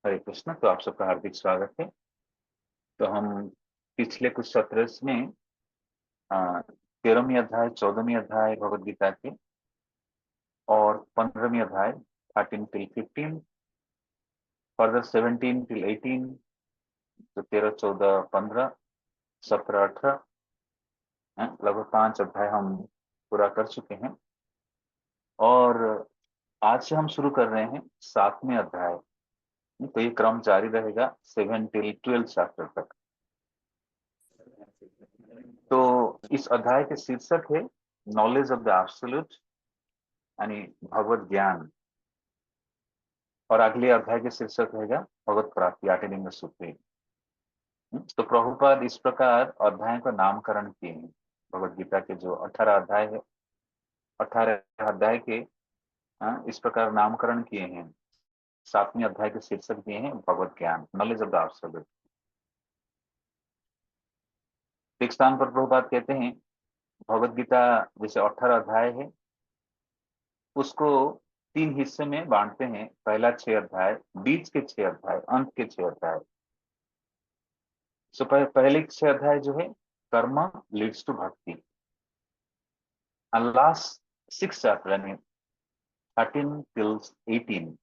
हरे कृष्ण। तो आप सबका हार्दिक स्वागत है। तो हम पिछले कुछ सत्र में 13वीं अध्याय 14वीं अध्याय भगवद गीता के और 15वीं अध्याय 13 till 15, फर्दर 17 till 18, तो 13, 14, 15, 17, 18, लगभग 5 अध्याय हम पूरा कर चुके हैं। और आज से हम शुरू कर रहे हैं 7वें अध्याय। तो ये क्रम जारी रहेगा 7 till 12 चैप्टर तक। तो इस अध्याय के शीर्षक है नॉलेज ऑफ द एब्सोल्यूट, यानी भगवत ज्ञान। और अगले अध्याय के शीर्षक रहेगा भगवत प्राप्ति, अटेनिंग द सुप्रीम। तो प्रभुपाद इस प्रकार अध्याय का नामकरण किए हैं। भगवत गीता के जो 18 अध्याय है, 18 अध्याय के इस प्रकार नामकरण किए हैं। 7वें अध्याय के शीर्षक दिए हैं भगवत ज्ञान, नॉलेज ऑफ द एब्सोल्यूट। एक स्थान पर प्रभुपाद कहते हैं भगवत गीता जैसे 18 अध्याय है, उसको 3 हिस्से में बांटते हैं। पहला 6 अध्याय, बीच के 6 अध्याय, अंत के 6 अध्याय। सो पहले 6 अध्याय जो है कर्म लीड्स टू भक्ति, एंड लास्ट 6 चैप्टर यानी 13 till 18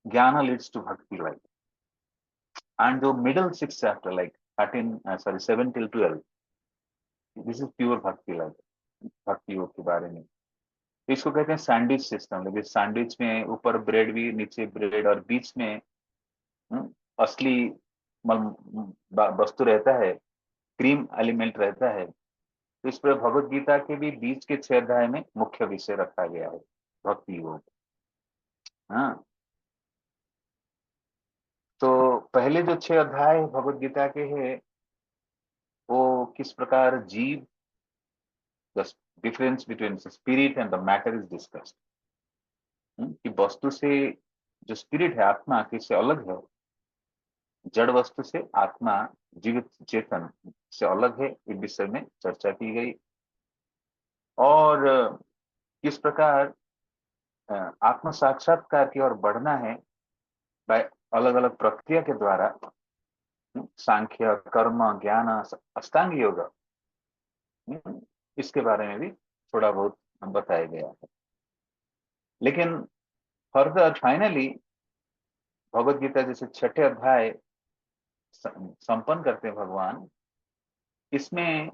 ज्ञान लीड्स टू भक्ति, लाइक। एंड जो middle 6 chapter like 7 till 12, this is pure भक्ति, लाइक भक्ति योग के बारे में। तो इसको कहते हैं सैंडविच सिस्टम। लेकिन सैंडविच में ऊपर ब्रेड भी, नीचे ब्रेड, और बीच में असली वस्तु रहता है, क्रीम एलिमेंट रहता है। तो इस पर भगवत गीता के भी बीच के 6 अध्याय में मुख्य विषय रखा गया है भक्ति योग। हाँ, तो पहले जो 6 अध्याय भगवत गीता के हैं वो किस प्रकार जीव, the difference between spirit and the matter is discussed. कि वस्तु से जो स्पिरिट है, आत्मा, किससे अलग है, जड़ वस्तु से आत्मा, जीवित चेतन से अलग है, इस विषय में चर्चा की गई। और किस प्रकार आत्म साक्षात्कार की ओर बढ़ना है बाय अलग अलग प्रक्रिया के द्वारा, सांख्य, कर्म, ज्ञान, अष्टांग योग, इसके बारे में भी थोड़ा बहुत बताया गया है। लेकिन फर्दर फाइनली भगवत गीता जैसे 6ठे अध्याय संपन्न करते हैं भगवान, इसमें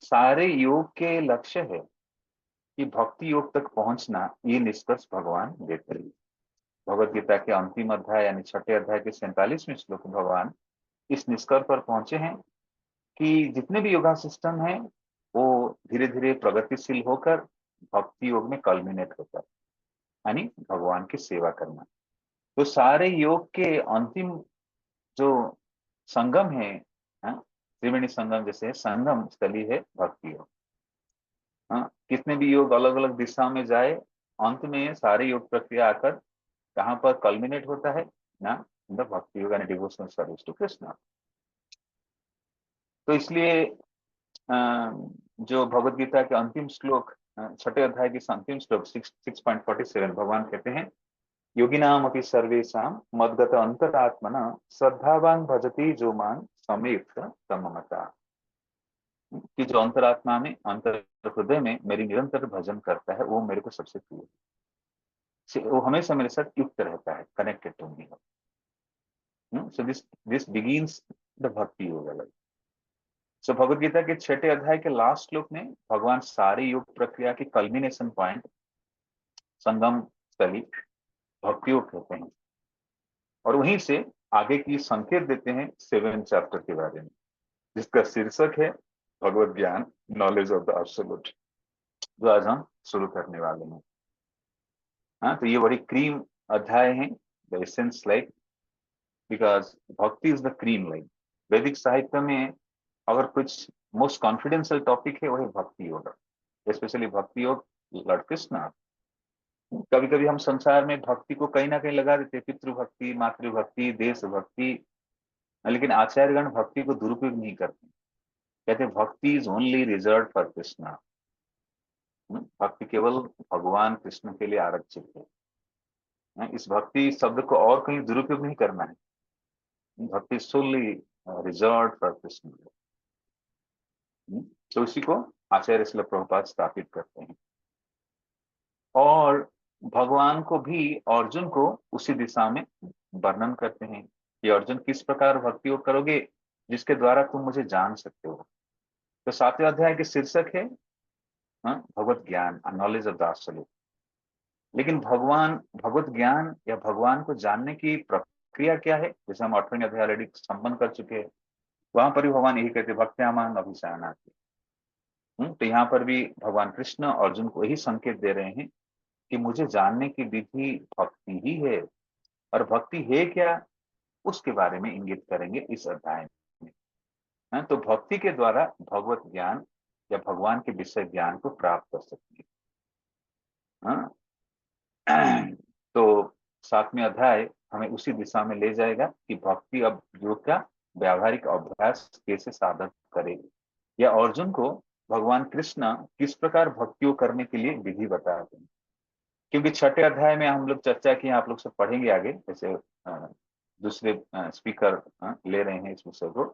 सारे योग के लक्ष्य है कि भक्ति योग तक पहुंचना, ये निष्कर्ष भगवान देते हैं। भगवत गीता के अंतिम अध्याय यानी 6ठे अध्याय के 47वें श्लोक में भगवान इस निष्कर्ष पर पहुंचे हैं कि जितने भी योगा सिस्टम है वो धीरे धीरे प्रगतिशील होकर भक्ति योग में कल्मिनेट होता है, यानी भगवान की सेवा करना। तो सारे योग के अंतिम जो संगम है, त्रिवेणी संगम जैसे संगम स्थली है भक्ति योग। कितने भी योग अलग अलग दिशा में जाए, अंत में सारे योग प्रक्रिया आकर कहाँ पर कल्मिनेट होता है ना, द भक्ति योग यानी डिवोशनल सर्विस टू कृष्ण। तो इसलिए जो भगवत गीता के अंतिम श्लोक, 6ठे अध्याय के अंतिम श्लोक 6.47, भगवान कहते हैं योगिनाम अपि सर्वेषां मद्गत अंतरात्मना श्रद्धावान भजति जो मान समेत सममता। कि जो अंतरात्मा में, अंतर हृदय में मेरी निरंतर भजन करता है वो मेरे को सबसे प्रिय है, वो हमेशा मेरे साथ युक्त रहता है, connected to me. So this begins the bhakti yoga. सो भगवत गीता के 6ठे अध्याय के लास्ट श्लोक में भगवान सारी योग प्रक्रिया की कल्मिनेशन पॉइंट, संगम स्थली भक्ति योग कहते हैं। और वहीं से आगे की संकेत देते हैं 7 चैप्टर के बारे में, जिसका शीर्षक है भगवत ज्ञान, नॉलेज ऑफ द एब्सोल्यूट, जो आज हम शुरू करने वाले हैं। तो ये बड़ी क्रीम अध्याय है, द एसेंस, लाइक, बिकॉज भक्ति इज द क्रीम, लाइक। वैदिक साहित्य में अगर कुछ मोस्ट कॉन्फिडेंशियल टॉपिक है, वही भक्ति योग, स्पेशली भक्ति योग लॉर्ड कृष्ण। कभी कभी हम संसार में भक्ति को कहीं ना कहीं लगा देते, पितृभक्ति, मातृभक्ति, देशभक्ति, लेकिन आचार्यगण भक्ति को दुरुपयोग नहीं करते। कहते भक्ति is only reserve for Krishna. भक्ति केवल भगवान कृष्ण के लिए आरक्षित है। इस भक्ति शब्द को और कहीं दुरुपयोग नहीं करना है। भक्ति सोली रिजर्व फॉर कृष्ण। तो इसी को आचार्य श्रील प्रभुपाद स्थापित करते हैं, और भगवान को भी अर्जुन को उसी दिशा में वर्णन करते हैं कि अर्जुन किस प्रकार भक्ति योग करोगे जिसके द्वारा तुम मुझे जान सकते हो। तो 7वें अध्याय के शीर्षक है भगवत ज्ञान, नॉलेज ऑफ द एब्सोल्यूट। लेकिन भगवान भगवत ज्ञान या भगवान को जानने की प्रक्रिया क्या है, जैसे हम 8वें अध्याय ऑलरेडी संपन्न कर चुके हैं, वहां पर भी भगवान यही कहते भक्त्यामान अभिशयनार्थी। तो यहाँ पर भी भगवान कृष्ण अर्जुन को यही संकेत दे रहे हैं कि मुझे जानने की विधि भक्ति ही है, और भक्ति है क्या उसके बारे में इंगित करेंगे इस अध्याय में। तो भक्ति के द्वारा भगवत ज्ञान या भगवान के विषय ज्ञान को प्राप्त कर सकते हैं। तो 7वें अध्याय हमें उसी दिशा में ले जाएगा कि भक्ति अब योग का व्यावहारिक अभ्यास कैसे साधक करे, या अर्जुन को भगवान कृष्ण किस प्रकार भक्तियों करने के लिए विधि बताते हैं। क्योंकि 6ठे अध्याय में हम लोग चर्चा की, आप लोग सब पढ़ेंगे आगे, जैसे दूसरे स्पीकर ले रहे हैं इस विषय को।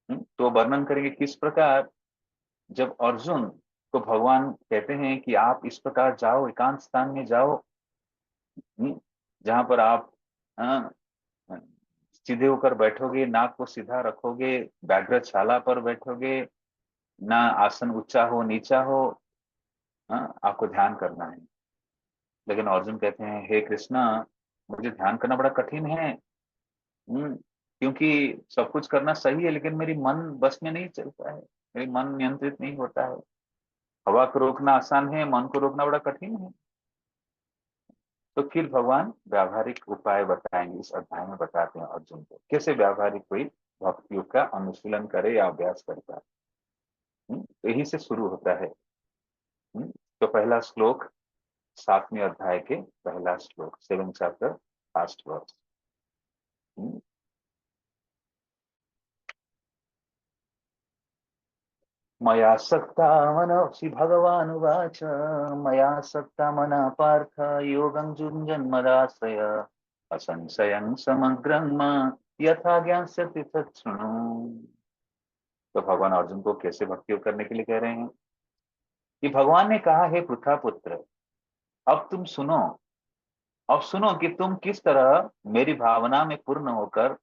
तो वर्णन करेंगे किस प्रकार जब अर्जुन को भगवान कहते हैं कि आप इस प्रकार जाओ, एकांत स्थान में जाओ, जहां पर आप सीधे होकर बैठोगे, नाक को सीधा रखोगे, व्याघ्रशाला पर बैठोगे, ना आसन ऊंचा हो नीचा हो, आपको ध्यान करना है। लेकिन अर्जुन कहते हैं हे कृष्णा, मुझे ध्यान करना बड़ा कठिन है, क्योंकि सब कुछ करना सही है लेकिन मेरी मन बस में नहीं चलता है, मेरी मन नियंत्रित नहीं होता है। हवा को रोकना आसान है, मन को रोकना बड़ा कठिन है। तो फिर भगवान व्यावहारिक उपाय बताएंगे, इस अध्याय में बताते हैं अर्जुन को कैसे व्यावहारिक कोई भक्ति योग का अनुशीलन करे या अभ्यास करता है। तो यही से शुरू होता है। तो पहला श्लोक 7वें अध्याय के पहला श्लोक, 7 चैप्टर फर्स्ट वर्स। मया सक्ता मनसि भगवानुवाच, मया सक्ता मना पार्थ योगं जुञ्जन्मदाश्रय, असंशयं समग्रं यथा ज्ञास्यति तच्छृणु। तो भगवान अर्जुन को कैसे भक्ति करने के लिए कह रहे हैं कि भगवान ने कहा है पृथा पुत्र, अब तुम सुनो, अब सुनो कि तुम किस तरह मेरी भावना में पूर्ण होकर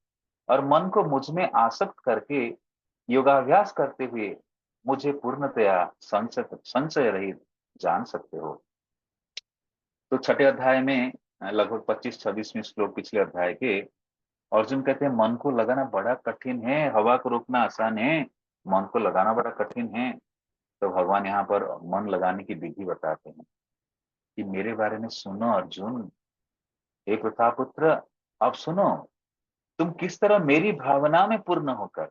और मन को मुझ में आसक्त करके योगाभ्यास करते हुए मुझे पूर्णतया संशय रहित जान सकते हो। तो 6ठे अध्याय में लगभग 25-26वें श्लोक पिछले अध्याय के, अर्जुन कहते हैं मन को लगाना बड़ा कठिन है, हवा को रोकना आसान है, मन को लगाना बड़ा कठिन है। तो भगवान यहाँ पर मन लगाने की विधि बताते हैं कि मेरे बारे में सुनो अर्जुन, हे प्रतापुत्र, अब सुनो तुम किस तरह मेरी भावना में पूर्ण होकर,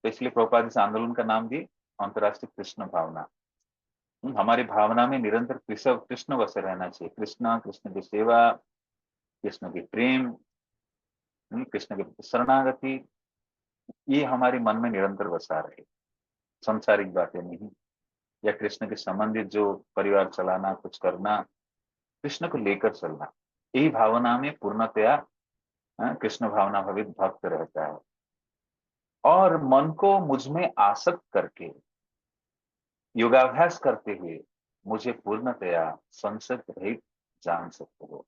तो इसलिए प्रभुपाद इस आंदोलन का नाम दिए अंतरराष्ट्रीय कृष्ण भावना। हमारी भावना में निरंतर कृष्ण कृष्ण बसे रहना चाहिए, कृष्ण, कृष्ण की सेवा, कृष्ण की प्रेम, कृष्ण की शरणागति, ये हमारे मन में निरंतर बसा रहे, सांसारिक बातें नहीं, या कृष्ण के संबंधित जो परिवार चलाना, कुछ करना, कृष्ण को लेकर चलना, यही भावना में पूर्णतया कृष्ण भावना भवित भक्त रहता है। और मन को मुझ में आसक्त करके योगाभ्यास करते हुए मुझे पूर्णतया संशय रहित जान सकते हो।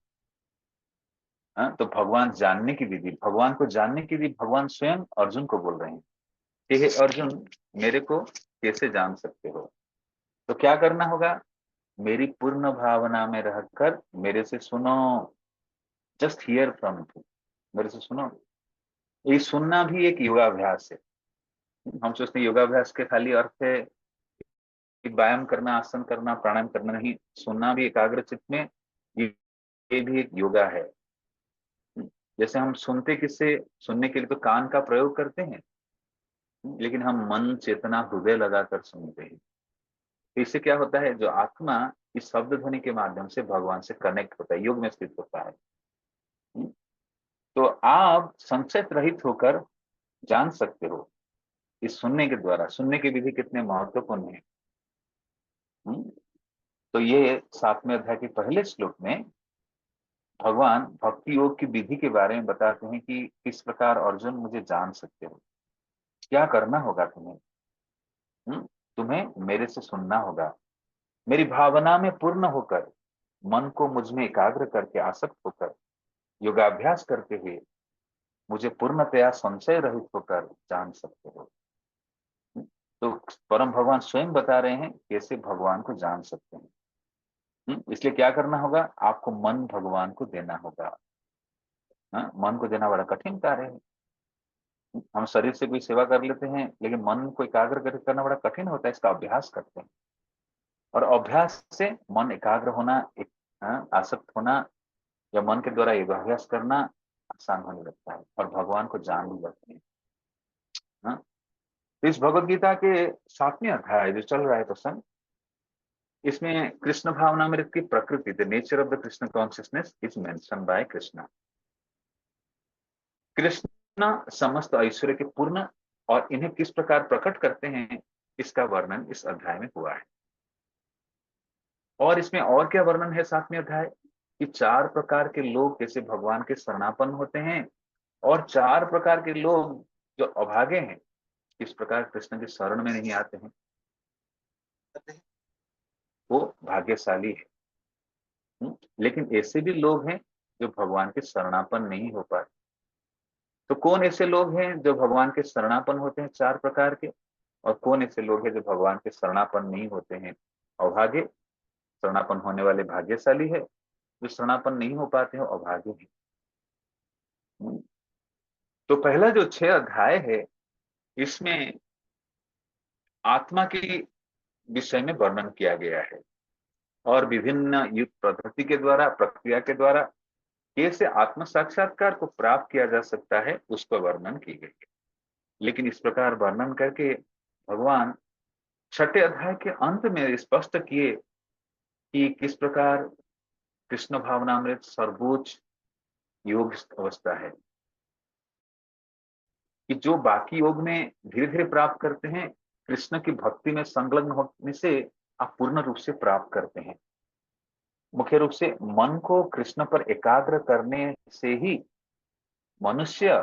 तो भगवान जानने की विधि, भगवान को जानने की विधि भगवान स्वयं अर्जुन को बोल रहे हैं कि हे अर्जुन, मेरे को कैसे जान सकते हो। तो क्या करना होगा, मेरी पूर्ण भावना में रहकर मेरे से सुनो, जस्ट हियर फ्रॉम मी, मेरे से सुनो। ये सुनना भी एक योगाभ्यास है। हम सोचते हैं योगाभ्यास के खाली अर्थ है कि व्यायाम करना, आसन करना, प्राणायाम करना, नहीं, सुनना भी एकाग्र चित्त में, ये भी एक योगा है। जैसे हम सुनते किससे, सुनने के लिए तो कान का प्रयोग करते हैं, लेकिन हम मन, चेतना, हृदय लगाकर सुनते हैं। तो इससे क्या होता है, जो आत्मा इस शब्द ध्वनि के माध्यम से भगवान से कनेक्ट होता है, योग में स्थित होता है। तो आप संशय रहित होकर जान सकते हो इस सुनने के द्वारा। सुनने की विधि कितने महत्वपूर्ण है। हम्म, तो ये 7वें अध्याय के पहले श्लोक में भगवान भक्ति योग की विधि के बारे में बताते हैं कि किस प्रकार अर्जुन मुझे जान सकते हो, क्या करना होगा तुम्हें। तुम्हें मेरे से सुनना होगा, मेरी भावना में पूर्ण होकर, मन को मुझ में एकाग्र करके आसक्त होकर, योगाभ्यास करते हुए मुझे पूर्णतया संशय रहित होकर जान सकते हो। तो परम भगवान स्वयं बता रहे हैं कैसे भगवान को जान सकते हैं। इसलिए क्या करना होगा, आपको मन भगवान को देना होगा। मन को देना बड़ा कठिन कार्य है। हम शरीर से भी सेवा कर लेते हैं, लेकिन मन को एकाग्र करके करना बड़ा कठिन होता है। इसका अभ्यास करते हैं, और अभ्यास से मन एकाग्र होना, आसक्त होना, या मन के द्वारा योगाभ्यास करना आसान होने लगता है, और भगवान को जान भी लगते हैं। हाँ? तो इस भगवत गीता के 7वें अध्याय जो चल रहा है प्रसंग, इसमें कृष्ण भावनामृत की प्रकृति, the nature of the Krishna consciousness is mention by Krishna. Krishna समस्त ऐश्वर्य के पूर्ण, और इन्हें किस प्रकार प्रकट करते हैं, इसका वर्णन इस अध्याय में हुआ है। और इसमें और क्या वर्णन है 7वें अध्याय, कि 4 प्रकार के लोग कैसे भगवान के शरणापन्न होते हैं, और 4 प्रकार के लोग जो अभागे हैं, किस प्रकार कृष्ण के शरण में नहीं आते हैं, वो भाग्यशाली है। लेकिन ऐसे भी लोग हैं जो भगवान के शरणापन्न नहीं हो पाते। तो कौन ऐसे लोग हैं जो भगवान के शरणापन्न होते हैं 4 प्रकार के, और कौन ऐसे लोग हैं जो भगवान के शरणापन्न नहीं होते हैं, अभागे। शरणापन्न होने वाले भाग्यशाली है, जो शरणापन्न नहीं हो पाते हैं अभागे हैं। तो पहला जो 6 अध्याय है, इसमें आत्मा के विषय में वर्णन किया गया है, और विभिन्न युग पद्धति के द्वारा, प्रक्रिया के द्वारा कैसे आत्म साक्षात्कार को प्राप्त किया जा सकता है, उसका वर्णन की गई है। लेकिन इस प्रकार वर्णन करके भगवान 6ठे अध्याय के अंत में स्पष्ट किए कि किस प्रकार कृष्ण भावनामृत सर्वोच्च योग अवस्था है, कि जो बाकी योग में धीरे धीरे प्राप्त करते हैं, कृष्ण की भक्ति में संलग्न होने से आप पूर्ण रूप से प्राप्त करते हैं। मुख्य रूप से मन को कृष्ण पर एकाग्र करने से ही मनुष्य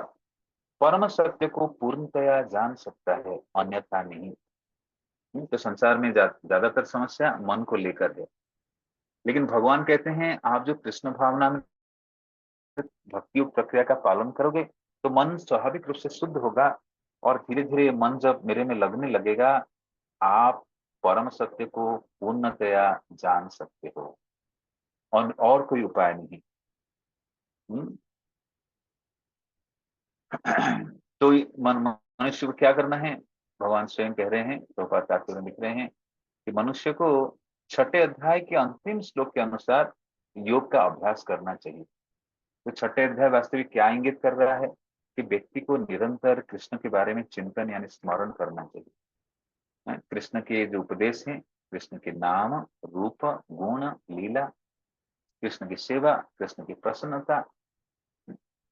परम सत्य को पूर्णतया जान सकता है, अन्यथा नहीं। तो संसार में ज्यादातर समस्या मन को लेकर है, लेकिन भगवान कहते हैं आप जो कृष्ण भावना में भक्ति योग प्रक्रिया का पालन करोगे, तो मन स्वाभाविक रूप से शुद्ध होगा, और धीरे धीरे मन जब मेरे में लगने लगेगा, आप परम सत्य को पूर्णतया जान सकते हो, और कोई उपाय नहीं। हम्म? तो मनुष्य को क्या करना है, भगवान स्वयं कह रहे हैं, प्रभुपाद तात्पर्य में लिख रहे हैं कि मनुष्य को 6ठे अध्याय के अंतिम श्लोक के अनुसार योग का अभ्यास करना चाहिए। तो 6ठे अध्याय वास्तविक क्या इंगित कर रहा है, कि व्यक्ति को निरंतर कृष्ण के बारे में चिंतन यानी स्मरण करना चाहिए। कृष्ण के जो उपदेश हैं, कृष्ण के नाम, रूप, गुण, लीला, कृष्ण की सेवा, कृष्ण की प्रसन्नता,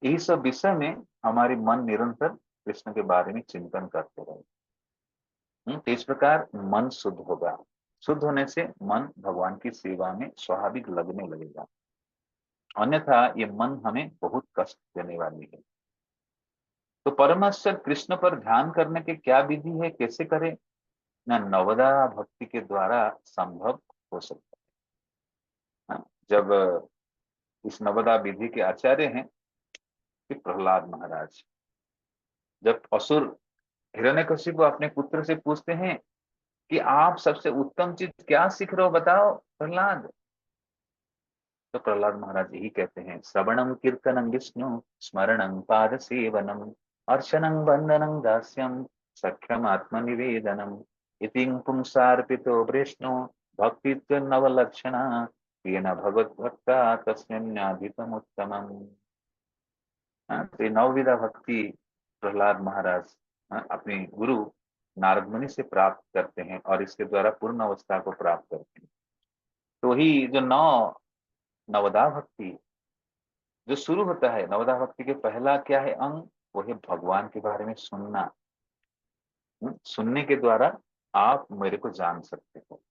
यही सब विषय में हमारे मन निरंतर कृष्ण के बारे में चिंतन करते रहे। तो इस प्रकार मन शुद्ध होगा। शुद्ध होने से मन भगवान की सेवा में स्वाभाविक लगने लगेगा, अन्यथा ये मन हमें बहुत कष्ट देने वाली है। तो परमेश्वर कृष्ण पर ध्यान करने की क्या विधि है, कैसे करें, न नवदा भक्ति के द्वारा संभव हो सकता है। जब इस नवदा विधि के आचार्य हैं कि प्रहलाद महाराज, जब असुर हिरण्यकशिपु अपने पुत्र से पूछते हैं कि आप सबसे उत्तम चीज क्या सीख रहे हो, बताओ प्रहलाद। तो प्रहलाद महाराज यही कहते हैं, श्रवणम कीर्तनम विष्णु, स्मरणम पाद सेवनम, अर्चनम वंदनम दास्यम, सख्यम आत्मनिवेदनम, इति पुंसार्पितो वृष्णु, भक्तित्व नवलक्षणा, येन भगवद्भक्ता तस्मिन्नाधिकम उत्तमम। तो ये नवविधा भक्ति प्रहलाद महाराज अपने गुरु नारद मुनि से प्राप्त करते हैं, और इसके द्वारा पूर्ण अवस्था को प्राप्त करते हैं। तो ही जो नवदा भक्ति जो शुरू होता है, नवदा भक्ति के पहला क्या है अंग, वो है भगवान के बारे में सुनना। सुनने के द्वारा आप मेरे को जान सकते हो।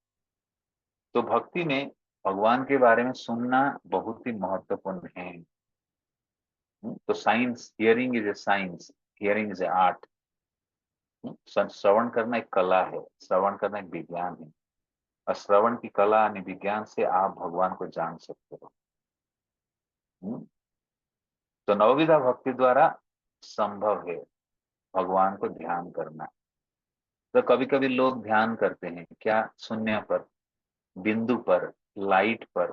तो भक्ति में भगवान के बारे में सुनना बहुत ही महत्वपूर्ण है। तो science, hearing is a science, hearing is a art. श्रवण करना एक कला है, श्रवण करना एक विज्ञान है, और श्रवण की कला यानी विज्ञान से आप भगवान को जान सकते हो। तो नवविधा भक्ति द्वारा संभव है भगवान को ध्यान करना। तो कभी कभी लोग ध्यान करते हैं क्या, शून्य पर, बिंदु पर, लाइट पर।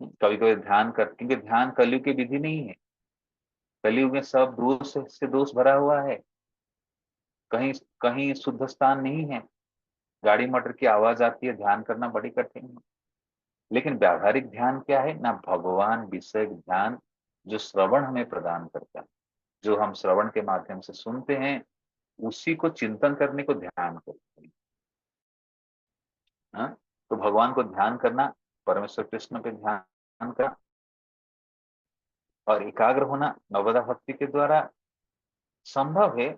कभी कभी ध्यान कर, क्योंकि ध्यान कलयुग की विधि नहीं है। कलयुग में सब दोष से दोष भरा हुआ है, कहीं कहीं शुद्ध स्थान नहीं है। गाड़ी मोटर की आवाज आती है, ध्यान करना बड़ी कठिन है। लेकिन व्यावहारिक ध्यान क्या है ना, भगवान विषय ध्यान, जो श्रवण हमें प्रदान करता है, जो हम श्रवण के माध्यम से सुनते हैं, उसी को चिंतन करने को ध्यान करते हैं। हाँ? तो भगवान को ध्यान करना, परमेश्वर कृष्ण पे ध्यान करना और एकाग्र होना नवदा भक्ति के द्वारा संभव है।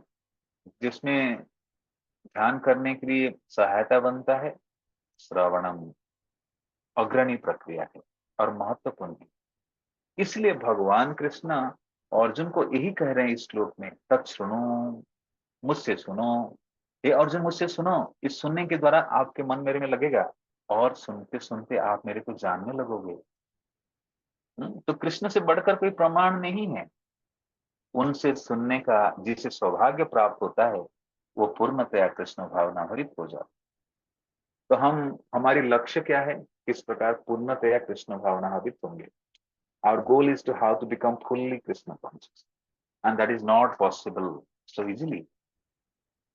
जिसमें ध्यान करने के लिए सहायता बनता है श्रवणम, अग्रणी प्रक्रिया है और महत्वपूर्ण है। इसलिए भगवान कृष्ण अर्जुन को यही कह रहे हैं इस श्लोक में, तत्सुनो, मुझसे सुनो। ये अर्जुन मुझसे सुनो, इस सुनने के द्वारा आपके मन मेरे में लगेगा और सुनते सुनते आप मेरे को जानने लगोगे। तो कृष्ण से बढ़कर कोई प्रमाण नहीं है। उनसे सुनने का जिसे सौभाग्य प्राप्त होता है वो पूर्णतया कृष्ण भावना भरित हो जाता। तो हमारी लक्ष्य क्या है, किस प्रकार पूर्णतया कृष्ण भावना भरित होंगे। Our goal is to how to become fully Krishna conscious, and that is not possible so easily.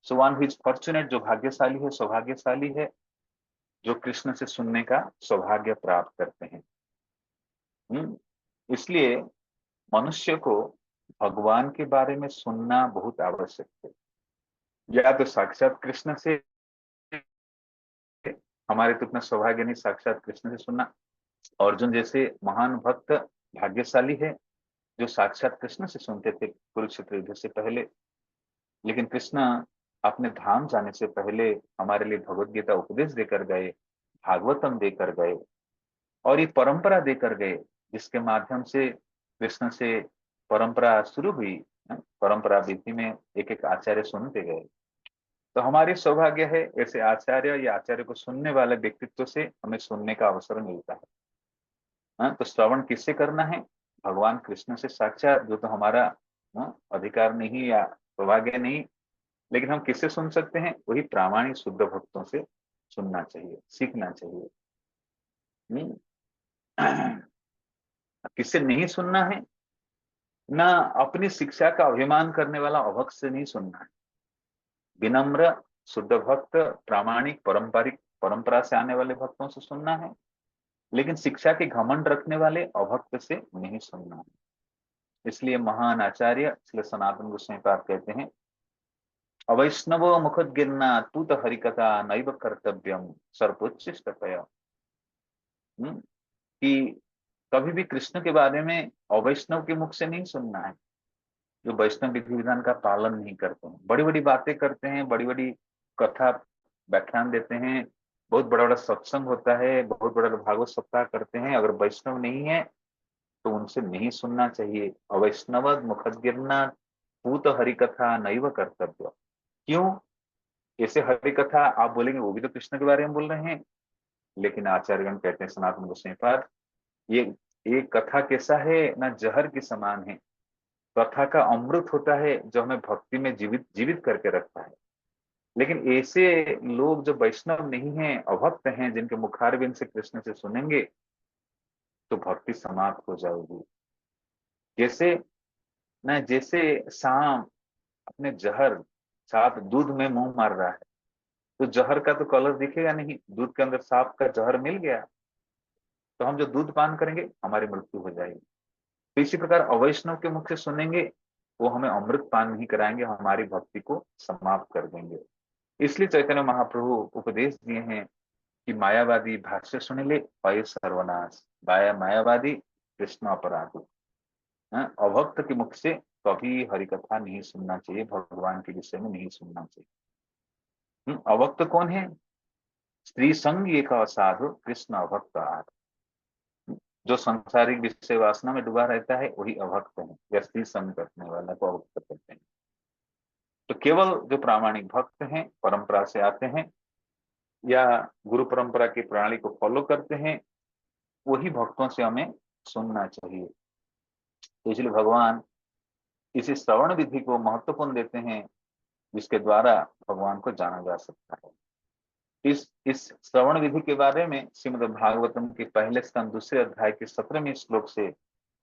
So one who is fortunate, जो भाग्यशाली है, सौभाग्यशाली है, जो कृष्ण से सुनने का सौभाग्य प्राप्त करते हैं। इसलिए मनुष्य को भगवान के बारे में सुनना बहुत आवश्यक है। या तो साक्षात कृष्ण से, हमारे तो इतना सौभाग्य नहीं साक्षात कृष्ण से सुनना। अर्जुन जैसे महान भक्त भाग्यशाली है जो साक्षात कृष्ण से सुनते थे कुरुक्षेत्र युद्ध से पहले। लेकिन कृष्ण अपने धाम जाने से पहले हमारे लिए भगवत गीता उपदेश देकर गए, भागवतम देकर गए, और ये परंपरा देकर गए, जिसके माध्यम से कृष्ण से परंपरा शुरू हुई। परंपरा विधि में एक एक आचार्य सुनते गए। तो हमारी सौभाग्य है ऐसे आचार्य या आचार्य को सुनने वाले व्यक्तित्व से हमें सुनने का अवसर मिलता है। तो श्रवण किससे करना है, भगवान कृष्ण से साक्षात, जो तो हमारा अधिकार नहीं या सौभाग्य नहीं। लेकिन हम किससे सुन सकते हैं, वही प्रामाणिक शुद्ध भक्तों से सुनना चाहिए, सीखना चाहिए। किससे नहीं सुनना है ना, अपनी शिक्षा का अभिमान करने वाला अभक्त से नहीं सुनना है। विनम्र शुद्ध भक्त प्रामाणिक पारंपरिक परंपरा से आने वाले भक्तों से सुनना है। लेकिन शिक्षा के घमंड रखने वाले अभक्त से नहीं सुनना है। इसलिए महान आचार्य श्री सनातन गोस्वामी पाद कहते हैं, अवैष्णवो मुखोद्गिन्ना तूत हरिकथा नैव कर्तव्यम सर्वोच्चिष्टतया। कि कभी भी कृष्ण के बारे में अवैष्णव के मुख से नहीं सुनना है, जो वैष्णव विधि विधान का पालन नहीं करते हैं, बड़ी बड़ी बातें करते हैं, बड़ी बड़ी कथा व्याख्यान देते हैं, बहुत बड़ा बड़ा सत्संग होता है, बहुत बड़ा भागवत सप्ताह करते हैं, अगर वैष्णव नहीं है तो उनसे नहीं सुनना चाहिए। अवैष्णव मुखद्गिर्ना पूत हरिकथा नैव कर्तव्य। क्यों, ऐसे हरिकथा आप बोलेंगे वो भी तो कृष्ण के बारे में बोल रहे हैं। लेकिन आचार्यगण कहते हैं सनातन गोस्वामी पाद, ये कथा कैसा है ना, जहर के समान है। कथा का अमृत होता है जो हमें भक्ति में जीवित जीवित करके रखता है। लेकिन ऐसे लोग जो वैष्णव नहीं हैं, अभक्त हैं, जिनके मुखारबिंद से कृष्ण से सुनेंगे तो भक्ति समाप्त हो जाएगी। जैसे सांप अपने जहर साथ दूध में मुंह मार रहा है, तो जहर का तो कलर दिखेगा नहीं, दूध के अंदर सांप का जहर मिल गया, तो हम जो दूध पान करेंगे हमारी मृत्यु हो जाएगी। तो इसी प्रकार अवैष्णव के मुख से सुनेंगे, वो हमें अमृत पान नहीं कराएंगे, हमारी भक्ति को समाप्त कर देंगे। इसलिए चैतन्य महाप्रभु उपदेश दिए हैं कि मायावादी भाष्य सुन ले पाए सर्वनाश, मायावादी कृष्ण अपराधी। अभक्त के मुख से कभी हरिकथा नहीं सुनना चाहिए, भगवान के विषय में नहीं सुनना चाहिए। अभक्त कौन है, स्त्री संग एक असाधु कृष्ण अभक्त आर। जो सांसारिक विषय वासना में डूबा रहता है वही अभक्त है, या स्त्री संग करने वाला को अभक्त कहते हैं। तो केवल जो प्रामाणिक भक्त हैं, परंपरा से आते हैं या गुरु परंपरा की प्रणाली को फॉलो करते हैं, वही भक्तों से हमें सुनना चाहिए। तो इसलिए भगवान इसी श्रवण विधि को महत्वपूर्ण देते हैं, जिसके द्वारा भगवान को जाना जा सकता है। इस श्रवण विधि के बारे में श्रीमद् भागवतम के पहले स्कंद दूसरे अध्याय के 17वें श्लोक से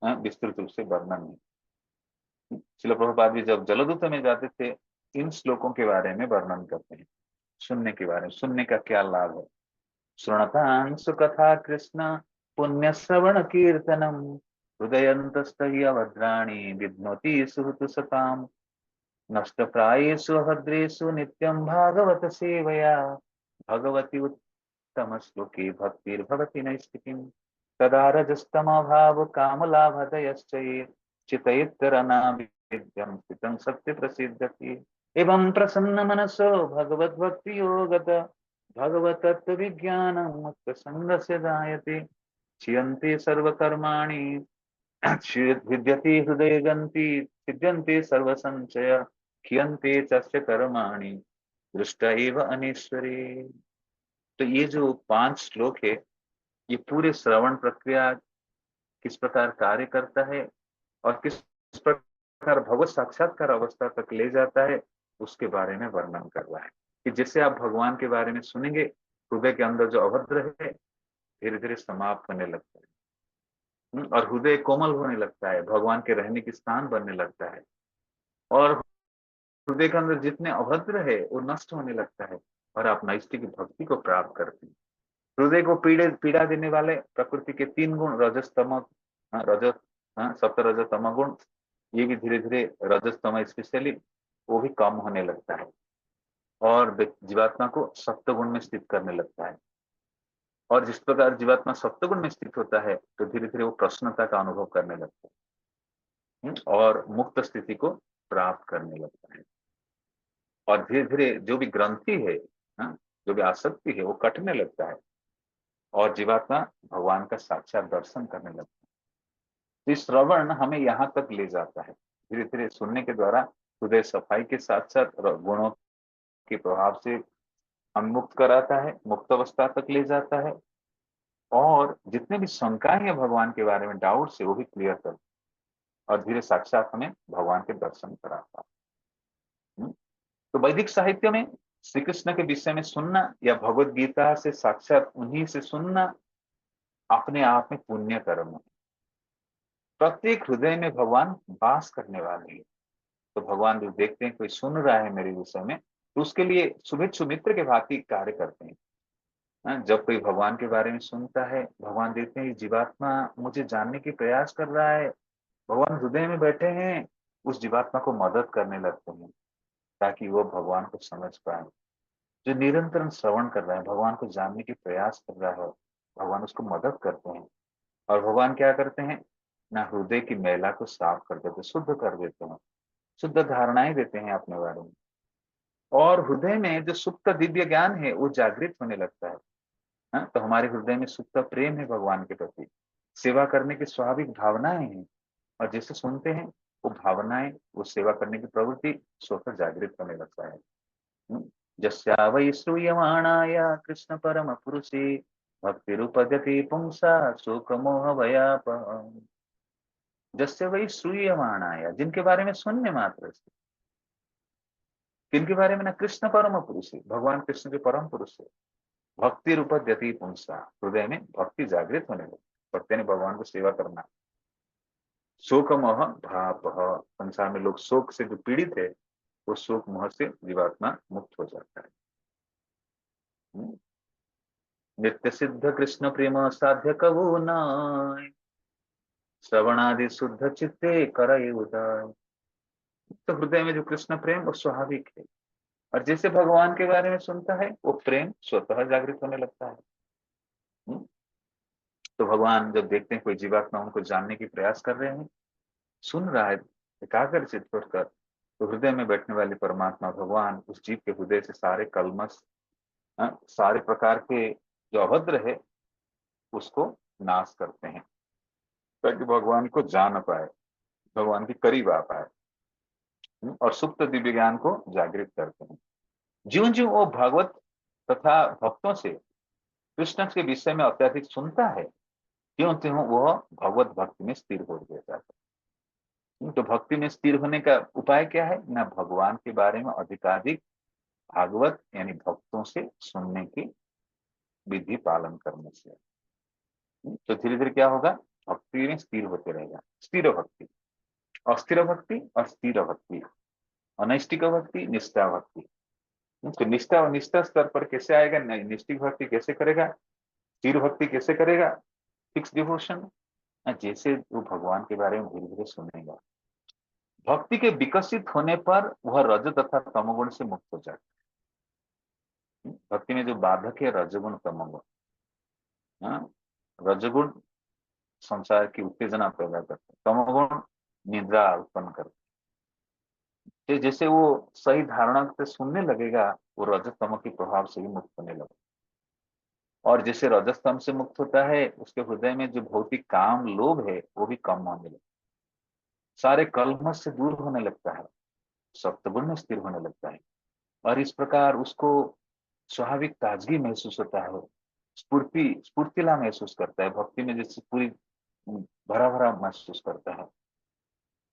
विस्तृत रूप से वर्णन है। श्रील प्रभुपाद भी जब जलदूत में जाते थे, इन श्लोकों के बारे में वर्णन करते हैं, सुनने के बारे में, सुनने का क्या लाभ है। श्रृणतां सुकथा कृष्ण पुण्य श्रवण कीर्तनम हृदयन्तस्तह्य भद्राणि विद्नोति सुहृत सताम नष्ट प्रायेषु भद्रेषु नित्यं भागवत सेवया भगवती उत्तम श्लोके भक्तिर्भवति नैष्ठिकीम् तदा रजस्तमभाव कामलाभदयश्च ये चितयित्तरनाविद्यं स्थितं सत्य प्रसिद्धति एवं प्रसन्न मनसो भगवद्भक्ति योगत भगवतत्व विज्ञानं मुक्त संगस्य जायते क्षीयन्ते सर्वकर्माणि विद्यते हृदय गन्ति सिद्ध्यन्ते सर्वसंशय क्षीयन्ते तस्य कर्माणि दृष्ट एव अनीश्वरे। तो ये जो 5 श्लोक है, ये पूरे श्रवण प्रक्रिया किस प्रकार कार्य करता है और किस प्रकार भगवत साक्षात्कार अवस्था तक ले जाता है, उसके बारे में वर्णन कर रहा है कि जैसे आप भगवान के बारे में सुनेंगे, हृदय के अंदर जो अभद्र है धीरे धीरे समाप्त होने लगता है, और हृदय कोमल होने लगता है, भगवान के रहने की स्थान बनने लगता है, और हृदय के अंदर जितने अभद्र है वो नष्ट होने लगता है, और आप नैष्ठिक भक्ति को प्राप्त करते हैं। हृदय को पीड़ा देने वाले प्रकृति के 3 गुण रजस तम रजस सप्त रज तम गुण, ये भी धीरे धीरे रजस तम स्पेशली वो भी कम होने लगता है, और जीवात्मा को सप्त गुण में स्थित करने लगता है। और जिस प्रकार जीवात्मा सप्तगुण में स्थित होता है, तो धीरे धीरे वो प्रसन्नता का अनुभव करने लगता है, और मुक्त स्थिति को प्राप्त करने लगता है, और धीरे धीरे जो भी ग्रंथि है, जो भी आसक्ति है, वो कटने लगता है, और जीवात्मा भगवान का साक्षात दर्शन करने लगता है। तो इस श्रवण हमें यहाँ तक ले जाता है, धीरे धीरे सुनने के द्वारा हृदय सफाई के साथ साथ गुणों के प्रभाव से हम मुक्त कराता है, मुक्त अवस्था तक ले जाता है, और जितने भी शंकाएं हैं भगवान के बारे में, डाउट से, वो भी क्लियर करता है, और धीरे साक्षात हमें भगवान के दर्शन कराता है। तो वैदिक साहित्य में श्री कृष्ण के विषय में सुनना या भगवत गीता से साक्षात उन्हीं से सुनना अपने आप में पुण्य कर्म है। प्रत्येक हृदय में भगवान वास करने वाले हैं। तो भगवान जो देखते हैं कोई सुन रहा है मेरे विषय में, तो उसके लिए शुभेच्छु मित्र के भांति कार्य करते हैं। जब कोई भगवान के बारे में सुनता है, भगवान देखते हैं जीवात्मा मुझे जानने की प्रयास कर रहा है, भगवान हृदय में बैठे हैं, उस जीवात्मा को मदद करने लगते हैं ताकि वो भगवान को समझ पाए। जो निरंतर श्रवण कर रहा है, भगवान को जानने की प्रयास कर रहा है, भगवान उसको मदद करते हैं, और भगवान क्या करते हैं ना, हृदय की मैला को साफ कर देते, शुद्ध कर देते हैं, शुद्ध धारणाएं देते हैं अपने बारे में, और हृदय में जो सुप्त दिव्य ज्ञान है वो जागृत होने लगता है। तो हमारे हृदय में सुप्त प्रेम है भगवान के प्रति, सेवा करने की स्वाभाविक भावनाएं हैं, और जैसे सुनते हैं वो भावनाएं, वो सेवा करने की प्रवृत्ति स्वतः जागृत होने लगता है। जस्या वै श्रूयमाणाय कृष्ण परम पुरुषे भक्तिरुपद्यते पुंसा शोक मोह भयाप। जस्य वै श्रूयमाणाय, जिनके बारे में सुनने मात्र से, किनके बारे में ना, कृष्ण परम पुरुष है, भगवान कृष्ण के परम पुरुष है, भक्ति रूपद्यति पुंसा, हृदय में भक्ति जागृत होने लगे, भक्ति ने भगवान को सेवा करना। शोक मोह भाप, संसार में लोग शोक से जो पीड़ित है, वो शोक मोह से जीवात्मा मुक्त हो जाता है। नित्य सिद्ध कृष्ण प्रेम साध्य कबू नाय, श्रवणादि शुद्ध चित्ते करे उदय। तो हृदय में जो कृष्ण प्रेम वो स्वाभाविक है, और जैसे भगवान के बारे में सुनता है वो प्रेम स्वतः जागृत होने लगता है। तो भगवान जब देखते हैं कोई जीवात्मा उनको जानने की प्रयास कर रहे हैं, सुन रहा है एकाग्रचित होकर, तो हृदय में बैठने वाले परमात्मा भगवान उस जीव के हृदय से सारे कलमश सारे प्रकार के जो अभद्र है उसको नाश करते हैं, ताकि भगवान को जान पाए, भगवान के करीब आ पाए। और सुप्त दिव्य ज्ञान को जागृत करते हैं। ज्यों ज्यों वो भगवत तथा भक्तों से कृष्ण के विषय में अत्यधिक सुनता है, त्यों त्यों वह भगवत भक्ति में स्थिर हो जाता है। तो भक्ति में स्थिर होने का उपाय क्या है? ना भगवान के बारे में अधिकाधिक भागवत यानी भक्तों से सुनने की विधि पालन करने से। तो धीरे धीरे क्या होगा? भक्ति में स्थिर होते रहेगा। स्थिर भक्ति, अस्थिर भक्ति और स्थिर भक्ति, अनैष्टिक भक्ति, निष्ठा भक्ति। तो निष्ठा और निष्ठा स्तर पर कैसे आएगा? निष्ठिक भक्ति कैसे करेगा? स्थिर भक्ति कैसे करेगा? फिक्स डिवोशन, जैसे वो भगवान के बारे में धीरे धीरे सुनेगा। भक्ति के विकसित होने पर वह रज तथा तमोगुण से मुक्त हो जाता है। भक्ति में जो बाधक है रजगुण तमोगुण। रजगुण संसार की उत्तेजना पैदा करते, तमोगुण निद्रा उत्पन्न करते। तो जैसे वो सही धारणा से सुनने लगेगा, वो रजतम के प्रभाव से भी मुक्त होने लगेगा। और जैसे रजस्तम से मुक्त होता है, उसके हृदय में जो भौतिक काम लोभ है वो भी कम होने लगता है, सारे कलमश से दूर होने लगता है, सप्तगुण में स्थिर होने लगता है। और इस प्रकार उसको स्वाभाविक ताजगी महसूस होता है, स्फूर्तिला महसूस करता है, भक्ति में जैसे पूरी भरा भरा महसूस करता है,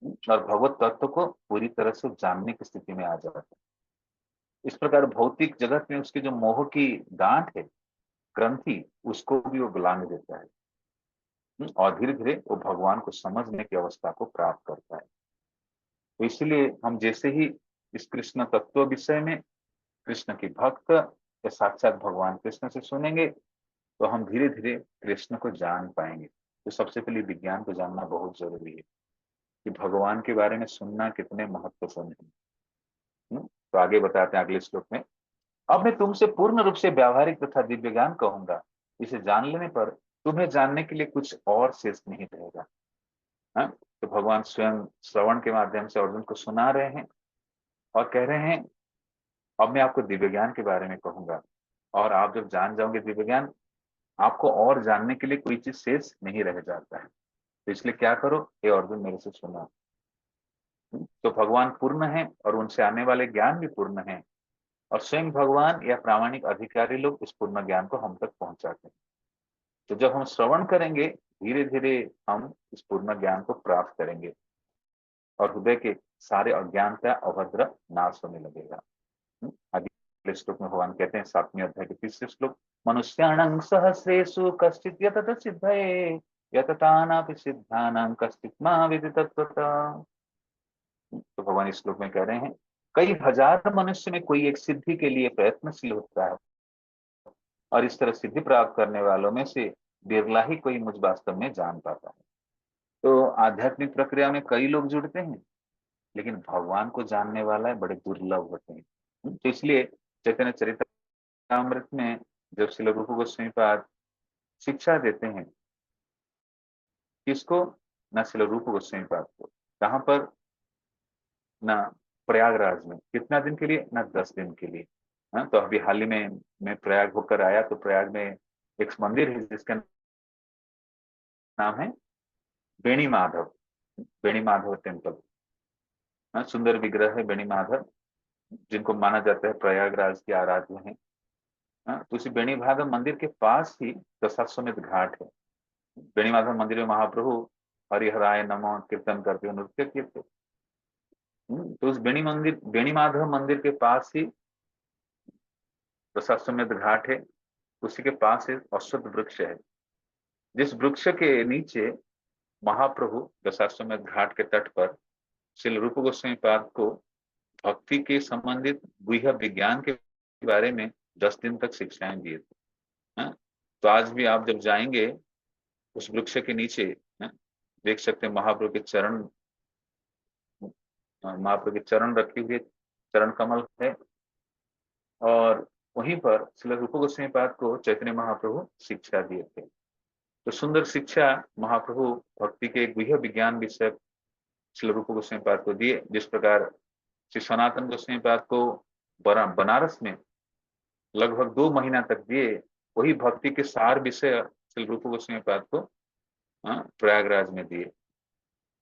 और भगवत तत्व को पूरी तरह से जानने की स्थिति में आ जाता है। इस प्रकार भौतिक जगत में उसकी जो मोह की गांठ है, ग्रंथि, उसको भी वो गलाने देता है। और धीरे धीरे वो भगवान को समझने की अवस्था को प्राप्त करता है। तो इसलिए हम जैसे ही इस कृष्ण तत्व विषय में कृष्ण की भक्त या साक्षात भगवान कृष्ण से सुनेंगे, तो हम धीरे धीरे कृष्ण को जान पाएंगे। तो सबसे पहले विज्ञान को जानना बहुत जरूरी है कि भगवान के बारे में सुनना कितने महत्वपूर्ण है। तो आगे बताते हैं अगले श्लोक में, अब मैं तुमसे पूर्ण रूप से व्यावहारिक तथा दिव्य ज्ञान कहूंगा, इसे जान लेने पर तुम्हें जानने के लिए कुछ और शेष नहीं रहेगा। तो भगवान स्वयं श्रवण के माध्यम से अर्जुन को सुना रहे हैं और कह रहे हैं, अब मैं आपको दिव्य ज्ञान के बारे में कहूंगा, और आप जब जान जाओगे दिव्य ज्ञान, आपको और जानने के लिए कोई चीज शेष नहीं रह जाता है। तो इसलिए क्या करो, हे अर्जुन मेरे से सुनो। तो भगवान पूर्ण है और उनसे आने वाले ज्ञान भी पूर्ण है, और स्वयं भगवान या प्रामाणिक अधिकारी लोग इस पूर्ण ज्ञान को हम तक पहुंचाते हैं। तो जब हम श्रवण करेंगे, धीरे धीरे हम इस पूर्ण ज्ञान को प्राप्त करेंगे और हृदय के सारे अज्ञानता अभद्र नाश होने लगेगा। अगले श्लोक में भगवान कहते हैं 7वें अध्याय के 3रे श्लोक, मनुष्याणां सहस्रेषु कश्चित् यतत सिद्धये यततानापि सिद्धानां कश्चित् मां विद्धि तत्त्वतः। तो भगवान इस श्लोक में कह रहे हैं, कई हजार मनुष्य में कोई एक सिद्धि के लिए प्रयत्नशील होता है, और इस तरह सिद्धि प्राप्त करने वालों में से बिरला ही कोई मुझ वास्तव में जान पाता है। तो आध्यात्मिक प्रक्रिया में कई लोग जुड़ते हैं, लेकिन भगवान को जानने वाला है बड़े दुर्लभ होते हैं। तो इसलिए चैतन्य चरितामृत में जब श्रील रूप गोस्वामी पाद शिक्षा देते हैं, किसको? न श्रील रूप गोस्वामी पाद को। कहाँ पर? ना प्रयागराज में। कितना दिन के लिए? ना 10 दिन के लिए। तो अभी हाल ही में मैं प्रयाग होकर आया, तो प्रयाग में एक मंदिर है जिसका नाम है बेणी माधव, बेणी माधव टेम्पल। सुंदर विग्रह है बेणी माधव, जिनको माना जाता है प्रयागराज के आराध्य हैं। तो उसी बेणी माधव मंदिर के पास ही दशाश्वमेध घाट है। बेणी माधव मंदिर में महाप्रभु हरिहराय नमो कीर्तन करते हुए नृत्य किए थे। तो उस बेणी माधव मंदिर के पास ही दशाश्वमेध घाट है। उसी के पास एक अश्वत्थ वृक्ष है, जिस वृक्ष के नीचे महाप्रभु दशाश्वमेध घाट के तट पर श्री रूप गोस्वामी पाद को भक्ति के संबंधित गुह्य विज्ञान के बारे में 10 दिन तक शिक्षाएं दिए थे। तो आज भी आप जब जाएंगे उस वृक्ष के नीचे, देख सकते हैं महाप्रभु के चरण, महाप्रभु के चरण रखी हुई चरण कमल है, और वहीं पर श्री रूप गोस्वामी पाद को चैतन्य महाप्रभु शिक्षा दिए थे। तो सुंदर शिक्षा महाप्रभु भक्ति के गुह्य विज्ञान विषय श्री रूप गोस्वामी पाद को दिए। जिस प्रकार श्री सनातन गोस्वामी पाद को बनारस में लगभग 2 महीना तक दिए। वही भक्ति के सार विषय श्री रूप गोस्वामी पाद को प्रयागराज में दिए।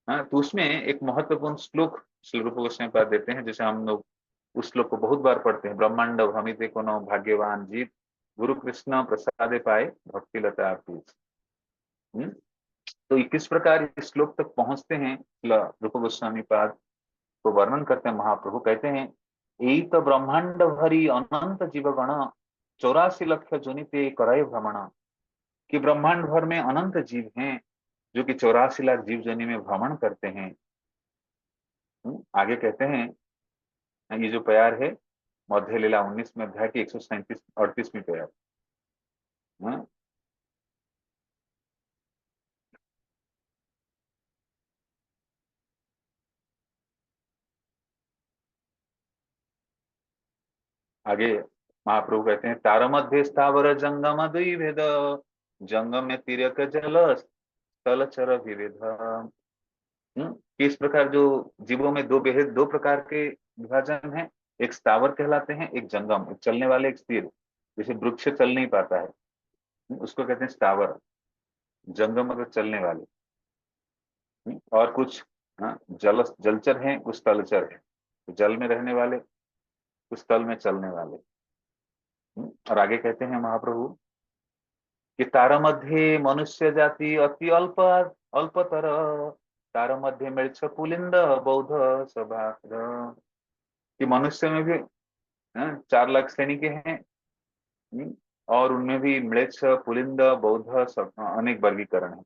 हाँ, तो उसमें एक महत्वपूर्ण श्लोक श्री रूप गोस्वामी पाद देते हैं, जैसे हम लोग उस श्लोक को बहुत बार पढ़ते हैं, ब्रह्मांड भ्रमिते कोनो भाग्यवान जीव, गुरु कृष्ण प्रसादे पाए भक्ति लता पीस। तो 21 प्रकार इस श्लोक तक पहुंचते हैं। रूप गोस्वामी पाद को वर्णन करते हैं, महाप्रभु कहते हैं, यही तो ब्रह्मांड भरी अनंत जीवगण 84 लाख जोनिते करय भ्रमण। कि ब्रह्मांड भर में अनंत जीव हैं जो कि 84 लाख जीव जोनि में भ्रमण करते हैं। आगे कहते हैं, ये जो प्यार है मध्य लीला 19 में अध्याय की 137-38वीं प्यार। आगे महाप्रभु कहते हैं, तार मध्य स्थावर जंगम दुई भेद, जंगम में तिरक जल स्थलचर विविध। कि इस प्रकार जो जीवों में दो बेहद दो प्रकार के विभाजन हैं, एक स्थावर कहलाते हैं, एक जंगम, एक चलने वाले, एक स्थिर। जैसे वृक्ष चल नहीं पाता है, उसको कहते हैं स्थावर। जंगम मतलब चलने वाले। और कुछ जलचर हैं, कुछ स्थलचर है, तो जल में रहने वाले, कुछ स्थल में चलने वाले। और आगे कहते हैं महाप्रभु कि तार मध्य मनुष्य जाति अति अल्प अल्पतर, तार मध्य मृक्ष पुलिंद बौद्ध सभा। कि मनुष्य में भी 4 लाख सैनिक हैं, और उनमें भी म्लेच्छ पुलिंद बौद्ध सब अनेक वर्गीकरण है।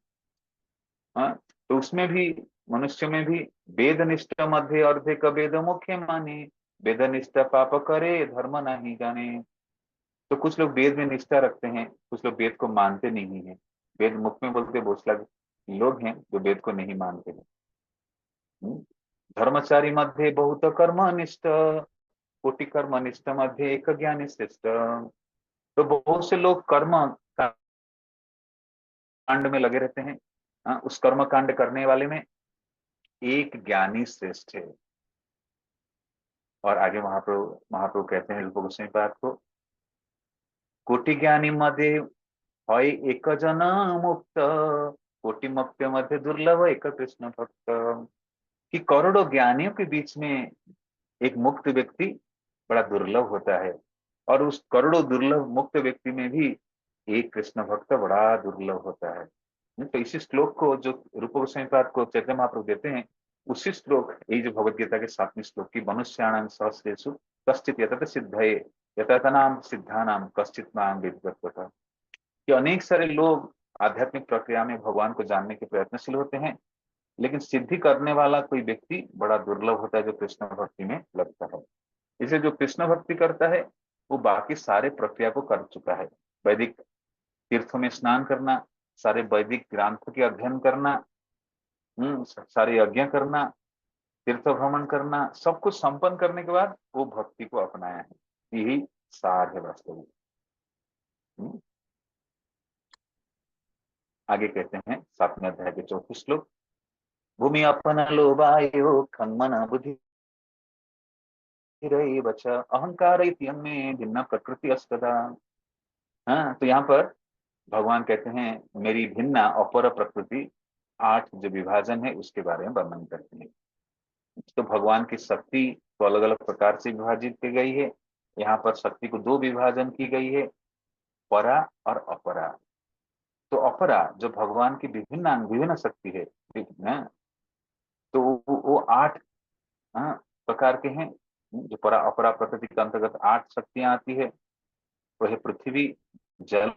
हाँ, तो उसमें भी मनुष्य में भी वेद निष्ठ मध्य अर्धे का वेद मुख्य माने, वेद निष्ठ पाप करे धर्म नहीं जाने। तो कुछ लोग वेद में निष्ठा रखते हैं, कुछ लोग वेद को मानते नहीं है। वेद मुख में बोलते बहुत सारे लोग हैं जो वेद को नहीं मानते हैं। धर्मचारी मध्य बहुत कर्मनिष्ठ, कोटि कर्मनिष्ठ मध्य एक ज्ञानी श्रेष्ठ। तो बहुत से लोग कर्म कांड में लगे रहते हैं, उस कर्म कांड करने वाले में एक ज्ञानी श्रेष्ठ है। और आगे महाप्रभु महाप्रभु कहते हैं रूप गोस्वामी पाद को, कोटि ज्ञानी मध्य है एक जन मुक्त, कोटि मुक्त मध्य दुर्लभ एक कृष्ण भक्त। कि करोड़ों ज्ञानियों के बीच में एक मुक्त व्यक्ति बड़ा दुर्लभ होता है, और उस करोड़ों दुर्लभ मुक्त व्यक्ति में भी एक कृष्ण भक्त बड़ा दुर्लभ होता है। तो इसी श्लोक को जो रूप गोस्वामी पाद को चैतन्य महाप्रभु देते हैं, उसी श्लोक, यही जो भगवत गीता के 7वें श्लोक की, मनुष्याणां सहस्रेषु कश्चित् यतत सिद्धये यततानां सिद्धानां कश्चित् मां विद्वत्। कि अनेक सारे लोग आध्यात्मिक प्रक्रिया में भगवान को जानने के प्रयत्नशील होते हैं, लेकिन सिद्धि करने वाला कोई व्यक्ति बड़ा दुर्लभ होता है जो कृष्ण भक्ति में लगता है। इसे जो कृष्ण भक्ति करता है वो बाकी सारे प्रक्रिया को कर चुका है। वैदिक तीर्थों में स्नान करना, सारे वैदिक ग्रंथों के अध्ययन करना, सारे यज्ञ करना, तीर्थ भ्रमण करना, सब कुछ संपन्न करने के बाद वो भक्ति को अपनाया है। यही सार है वास्तविक। आगे कहते हैं 7वें अध्याय के 34 श्लोक, भूमि अपन लोभायो खंगमन बुद्धि बच अहंकार में भिन्न प्रकृति अस्तदा। हाँ, तो यहाँ पर भगवान कहते हैं मेरी भिन्न अपर प्रकृति 8 जो विभाजन है उसके बारे में वर्णन करते हैं। तो भगवान की शक्ति तो अलग अलग प्रकार से विभाजित की गई है। यहाँ पर शक्ति को 2 विभाजन की गई है, परा और अपरा। तो अपरा जो भगवान की विभिन्न शक्ति है, तो वो 8 प्रकार के हैं। जो परा अपरा प्रकृति के अंतर्गत 8 शक्तियां आती है, वह पृथ्वी, जल,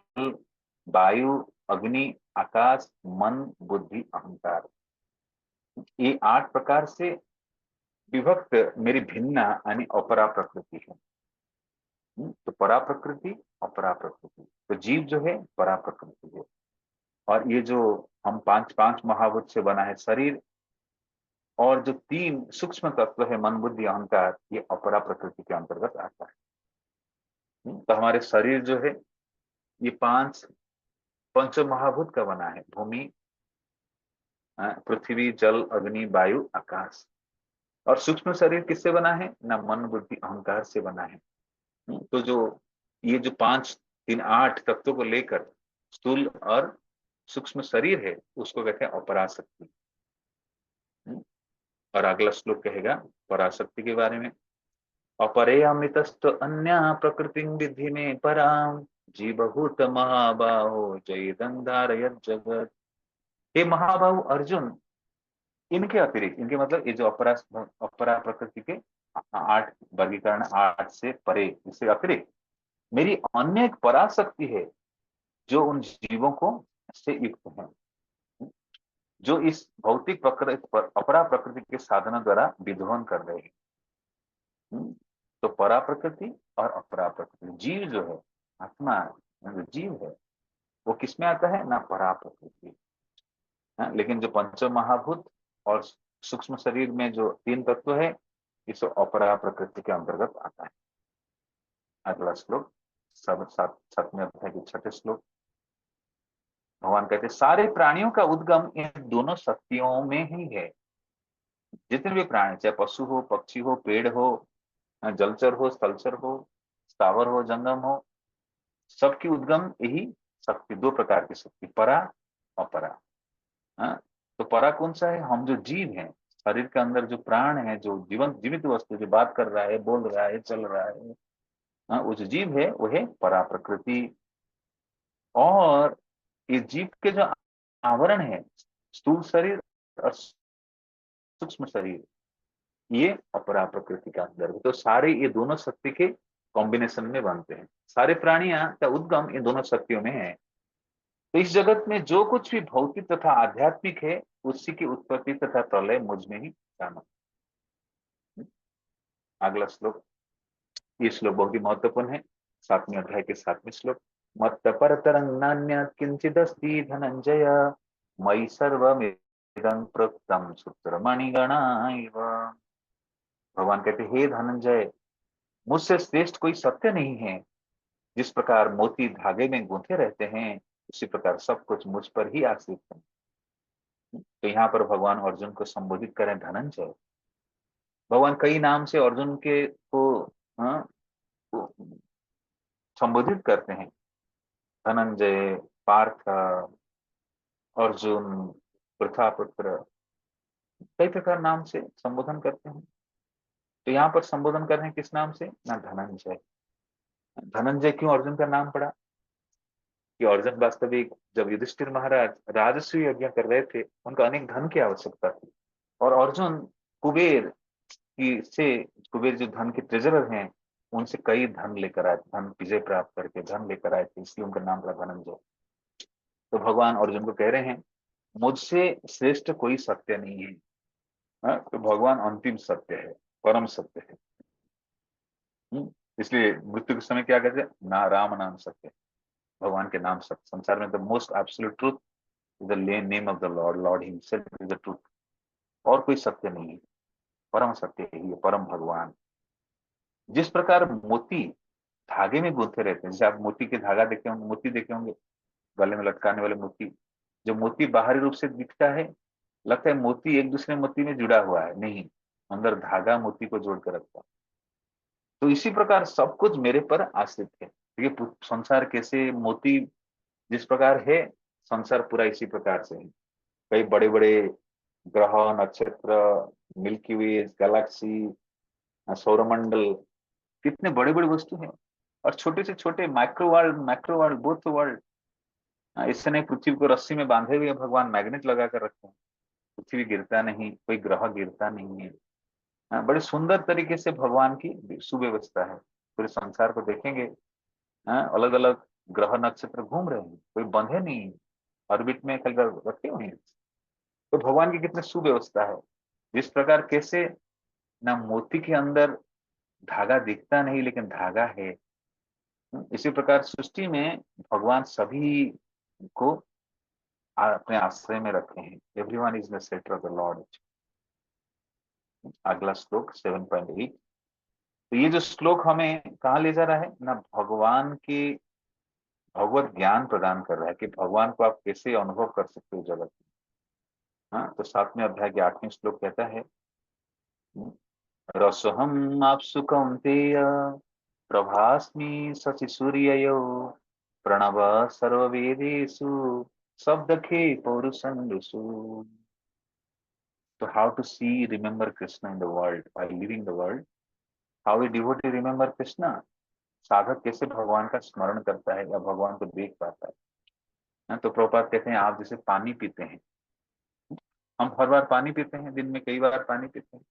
वायु, अग्नि, आकाश, मन, बुद्धि, अहंकार। ये 8 प्रकार से विभक्त मेरी भिन्न यानी अपरा प्रकृति है। तो परा प्रकृति, अपरा प्रकृति, तो जीव जो है परा प्रकृति है। और ये जो हम पांच पांच महाभूत से बना है शरीर, और जो 3 सूक्ष्म तत्व है मन बुद्धि अहंकार, ये अपरा प्रकृति के अंतर्गत आता है। तो हमारे शरीर जो है ये 5 पंच महाभूत का बना है, भूमि, पृथ्वी, जल, अग्नि, वायु, आकाश। और सूक्ष्म शरीर किससे बना है ना, मन बुद्धि अहंकार से बना है। तो जो ये जो 5 3 8 तत्वों को लेकर स्थूल और सूक्ष्म शरीर है, उसको कहते हैं अपराशक्ति। और अगला श्लोक कहेगा पराशक्ति के बारे में। अपरे अमृतस्त अन्य प्रकृति विधि में पराम जीवभूत महाबाहो जयदं धारयत जगत। हे महाबाहु अर्जुन, इनके अतिरिक्त, इनके मतलब ये जो अपरा प्रकृति के 8 वर्गीकरण, 8 से परे, इससे अतिरिक्त मेरी अन्य एक पराशक्ति है जो उन जीवों को से युक्त है, जो इस भौतिक प्रकृति पर अपरा प्रकृति के साधनों द्वारा विध्वंस कर रहे हैं। तो परा प्रकृति और अपरा प्रकृति, जीव जो है, आत्मा जो जीव है, वो किसमें आता है ना, परा प्रकृति। लेकिन जो पंच महाभूत और सूक्ष्म शरीर में जो 3 तत्व है, इस अपरा प्रकृति के अंतर्गत आता है। अगला श्लोक, सब 7वें अध्याय के 6ठे श्लोक। भगवान कहते सारे प्राणियों का उद्गम इन दोनों शक्तियों में ही है। जितने भी प्राणी, चाहे पशु हो, पक्षी हो, पेड़ हो, जलचर हो, स्थलचर हो, स्थावर हो, जंगम हो, सबकी उद्गम यही शक्ति, 2 प्रकार की शक्ति, परा अपरा। तो परा कौन सा है? हम जो जीव हैं, शरीर के अंदर जो प्राण है, जो जीवित वस्तु, जो बात कर रहा है, बोल रहा है, चल रहा है, वो जो जीव है वो है परा प्रकृति। और ये जीव के जो आवरण है, स्थूल शरीर और सूक्ष्म शरीर, ये अपरा प्रकृति का अंदर। तो सारे ये दोनों शक्ति के कॉम्बिनेशन में बनते हैं। सारे प्राणियां का उद्गम इन दोनों शक्तियों में है। तो इस जगत में जो कुछ भी भौतिक तथा आध्यात्मिक है, उसी की उत्पत्ति तथा प्रलय मुझ में ही शामिल। अगला श्लोक, ये श्लोक बहुत ही महत्वपूर्ण है, 7वें अध्याय के 7वें श्लोक। मत्त परतरं नान्यत् किंचिदस्ति धनंजय मयि सर्वमिदं प्रोक्तं सूत्रमणिगणा इव। भगवान कहते हे धनंजय, मुझसे श्रेष्ठ कोई सत्य नहीं है। जिस प्रकार मोती धागे में गूंथे रहते हैं, उसी प्रकार सब कुछ मुझ पर ही आश्रित है। तो यहाँ पर भगवान अर्जुन को संबोधित करें धनंजय। भगवान कई नाम से अर्जुन के को संबोधित करते हैं, धनंजय, पार्थ, अर्जुन, प्रथापुत्र, कई प्रकार नाम से संबोधन करते हैं। तो यहाँ पर संबोधन कर रहे हैं किस नाम से ना, धनंजय। धनंजय क्यों अर्जुन का नाम पड़ा? कि अर्जुन वास्तविक जब युधिष्ठिर महाराज राजस्व यज्ञ कर रहे थे, उनको अनेक धन की आवश्यकता थी, और अर्जुन कुबेर की से कुबेर जो धन के ट्रेजरर हैं, उनसे कई धन लेकर आए, धन विजय प्राप्त करके धन लेकर आए थे, इसलिए उनका नाम पड़ा धनंजय। तो भगवान अर्जुन को कह रहे हैं मुझसे श्रेष्ठ कोई सत्य नहीं है। तो भगवान अंतिम सत्य है, परम सत्य है। इसलिए मृत्यु के समय क्या कहते हैं ना, राम नाम सत्य, भगवान के नाम सत्य। संसार में the most absolute truth is the name of the Lord, Lord himself is the truth. और कोई सत्य नहीं है, परम सत्य ही है, परम भगवान। जिस प्रकार मोती धागे में गूंथे रहते हैं, जैसे आप मोती के धागा देखे होंगे, मोती देखे होंगे, गले में लटकाने वाले मोती, जो मोती बाहरी रूप से दिखता है, लगता है मोती एक दूसरे मोती में जुड़ा हुआ है, नहीं, अंदर धागा मोती को जोड़ कर रखता है। तो इसी प्रकार सब कुछ मेरे पर आश्रित है। देखिए संसार कैसे, मोती जिस प्रकार है, संसार पूरा इसी प्रकार से है। कई बड़े बड़े ग्रह, नक्षत्र, मिल्की वे, गैलेक्सी, सौरमंडल, कितने बड़े बड़े वस्तु हैं, और छोटे से छोटे माइक्रो वर्ल्ड, बोथ वर्ल्ड। इससे नहीं, पृथ्वी को रस्सी में बांधे हुए भगवान मैग्नेट लगा कर रखे हैं, पृथ्वी गिरता नहीं, कोई ग्रह गिरता नहीं है। बड़े सुंदर तरीके से भगवान की सुव्यवस्था है। पूरे संसार को देखेंगे, अलग अलग ग्रह नक्षत्र घूम रहे हैं, कोई बंधे नहीं, ऑर्बिट में कल रखे हुए हैं। तो भगवान की कितनी सुव्यवस्था है। जिस प्रकार कैसे ना मोती के अंदर धागा दिखता नहीं, लेकिन धागा है, इसी प्रकार सृष्टि में भगवान सभी को अपने आश्रय में रखे हैं। Everyone is the centre of the Lord. अगला श्लोक 7.8। तो ये जो श्लोक हमें कहाँ ले जा रहा है ना, भगवान के भगवत ज्ञान प्रदान कर रहा है कि भगवान को आप कैसे अनुभव कर सकते हो जगत में। तो 7वें अध्याय के 8वें श्लोक कहता है, रसोहम आपसु कौन्तेय प्रभास्मि Shashi सूर्ययो Pranav सर्ववेदेषु शब्दखे पौरुषन्दुषु. So how to see, remember Krishna in the world by living the world? How a devotee remember Krishna? साधक कैसे भगवान का स्मरण करता है या भगवान को देख पाता है? तो प्रभुपाद कहते हैं आप जैसे पानी पीते हैं, हम हर बार पानी पीते हैं, दिन में कई बार पानी पीते हैं.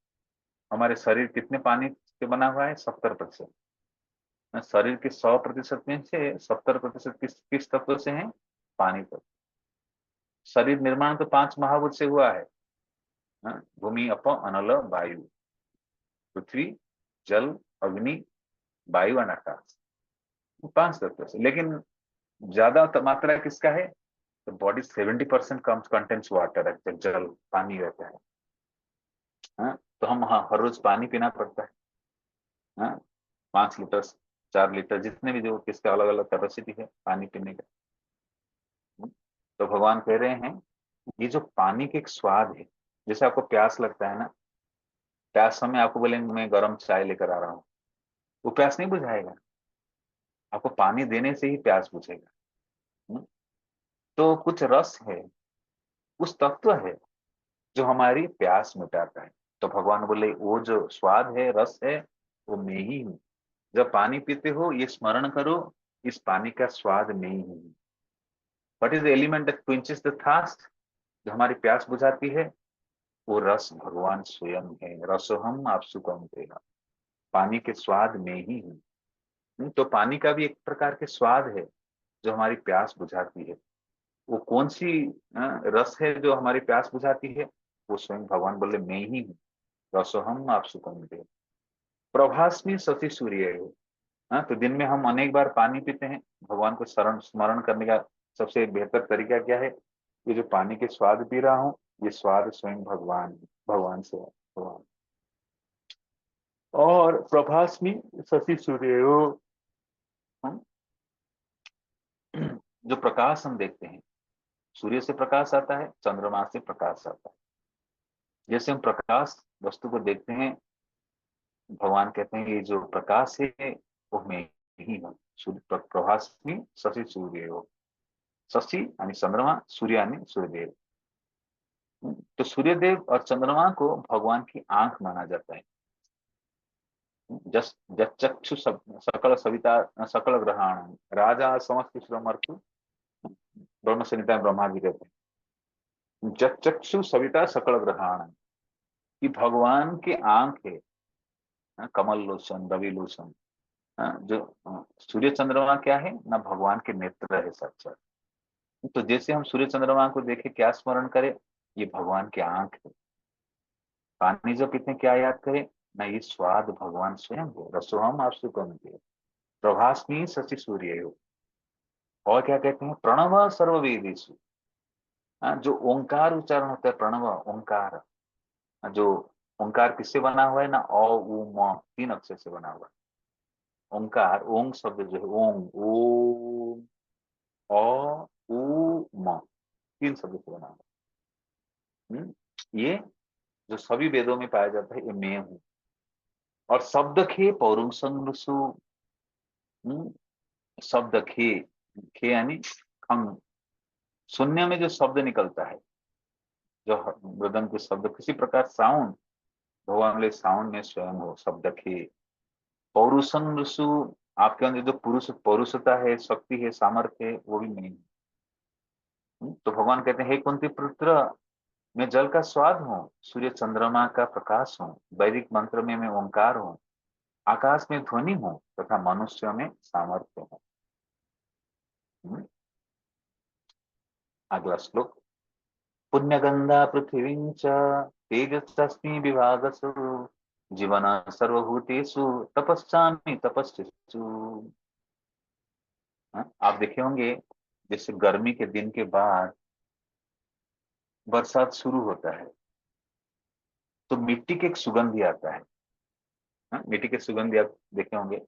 हमारे शरीर कितने पानी से बना हुआ है? 70%. शरीर के 100% में से 70% किस तत्व से है? पानी तत्व. शरीर निर्माण तो 5 महाभूत से हुआ है. भूमि, अप, अनल, वायु, पृथ्वी, जल, अग्नि, वायु और आकाश. 5 तत्व से. लेकिन ज्यादा मात्रा किसका है? तो बॉडी 70% कंटेंट्स वाटर है, जल, पानी रहता है. तो हम हर रोज पानी पीना पड़ता है. 5 लीटर, 4 लीटर, जितने भी जो किसका अलग अलग कैपेसिटी है पानी पीने का. तो भगवान कह रहे हैं ये जो पानी के एक स्वाद है, जैसे आपको प्यास लगता है ना, प्यास समय आपको बोलेंगे मैं गर्म चाय लेकर आ रहा हूँ, वो प्यास नहीं बुझाएगा. आपको पानी देने से ही प्यास बुझेगा. तो कुछ रस है, उस तत्व है जो हमारी प्यास मिटाता है. तो भगवान बोले वो जो स्वाद है, रस है, वो मैं ही हूँ. जब पानी पीते हो ये स्मरण करो, इस पानी का स्वाद मैं ही हूँ. What is the element that quenches the thirst? जो हमारी प्यास बुझाती है, वो रस भगवान स्वयं है. रसोहम आपसुकम तेरा. पानी के स्वाद में ही हूँ. तो पानी का भी एक प्रकार के स्वाद है जो हमारी प्यास बुझाती है. वो कौन सी रस है जो हमारी प्यास बुझाती है? वो स्वयं भगवान बोले मैं ही हूँ. रसोहम आपसुकम तेरा. प्रभास्मि शशि सूर्य. तो दिन में हम अनेक बार पानी पीते हैं. भगवान को शरण स्मरण करने का सबसे बेहतर तरीका क्या है? ये जो पानी के स्वाद पी रहा हूँ, ये स्वाद स्वयं भगवान से है. भगवान. और प्रभास्मि शशि सूर्य. जो प्रकाश हम देखते हैं, सूर्य से प्रकाश आता है, चंद्रमा से प्रकाश आता है. जैसे हम प्रकाश वस्तु को देखते हैं, भगवान कहते हैं ये जो प्रकाश है वो मैं ही हूँ. प्रभास्मि शशि सूर्य हो. शशि यानी चंद्रमा, सूर्य यानी सूर्यदेव. तो सूर्यदेव और चंद्रमा को भगवान की आंख माना जाता है. जस चक्षु सकल सविता सकल ग्रहाण राजा समस्त श्रमर्थु. ब्रह्म संहिता में ब्रह्मा जी कहते हैं चक्षु सविता सकल ग्रहाण, कि भगवान की आंख है. कमल लोचन, रवि लोचन. जो सूर्य चंद्रमा क्या है ना? भगवान के नेत्र है साक्षात. तो जैसे हम सूर्य चंद्रमा को देखे क्या स्मरण करें? ये भगवान की आंख है. पानी जो पीते हैं क्या याद करें ना? ये स्वाद भगवान स्वयं है. रसोहम आपसे कम है. प्रभास्मि शशि सूर्य हो. और क्या कहते हैं? प्रणव सर्ववेदेषु. जो ओंकार उच्चारण होता है, प्रणव ओंकार. जो ओंकार किससे बना हुआ है ना? अ उ म 3 अक्षर से बना हुआ है. ओंकार, ओंग शब्द जो है, ओंग, ओ, अ उ म 3 शब्द से बना हुआ है. ये जो सभी वेदों में पाया जाता है, ये मैं हूँ. और शब्द खे पौरुष संगसु. शब्द खे, खे यानी हम, शून्य में जो शब्द निकलता है, जो मृदंग के शब्द, किसी प्रकार साउंड, भगवान बोले साउंड में स्वयं हो. शब्द खे पौरुषं ऋषु. आपके अंदर जो पुरुष पौरुषता है, शक्ति है, सामर्थ्य है, वो भी मैं हूँ. तो भगवान कहते हैं हे कुंती पुत्र, मैं जल का स्वाद हूँ, सूर्य चंद्रमा का प्रकाश हूँ, वैदिक मंत्र में मैं ओंकार हूँ, आकाश में ध्वनि हूँ, तथा मनुष्य में सामर्थ्य हूँ. अगला श्लोक. पुण्यगंधा पृथ्वी च तेजस्मी विभागसु जीवन सर्वभूतेषु तपस्यामि तपस्विषु. आप देखे होंगे जैसे गर्मी के दिन के बाद बरसात शुरू होता है तो मिट्टी की एक सुगंध आता है. मिट्टी की सुगंध आप देखे होंगे.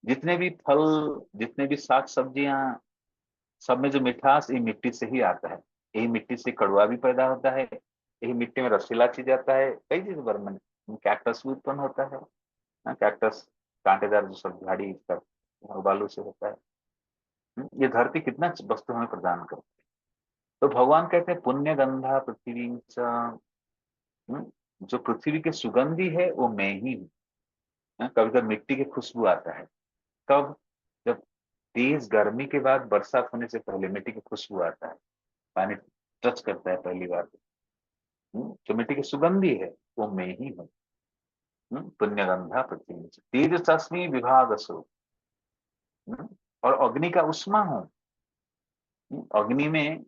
जितने भी फल, जितने भी साग सब्जियां, सब में जो मिठास ये मिट्टी से ही आता है. यही मिट्टी से कड़वा भी पैदा होता है. यही मिट्टी में रसीला चीज आता है. कई चीज बर्मन कैक्टस भी उत्पन्न होता है. कैक्टस कांटेदार जो सब झाड़ी इसका बालू से होता है। ये धरती कितना वस्तु हमें प्रदान करती है। तो भगवान कहते हैं पुण्य गंधा पृथ्वी च, जो पृथ्वी के सुगंधी है वो मैं ही हूँ। कभी कभी मिट्टी की खुशबू आता है। कब? जब तेज गर्मी के बाद बरसात होने से पहले मिट्टी की खुशबू आता है, पानी टच करता है पहली बार। जो मिट्टी की सुगंधी है वो मैं ही हूँ। पुण्यगंधा पृथ्वी च, तेज तस्मी विभाग असो। और अग्नि का उष्मा हूँ। अग्नि में,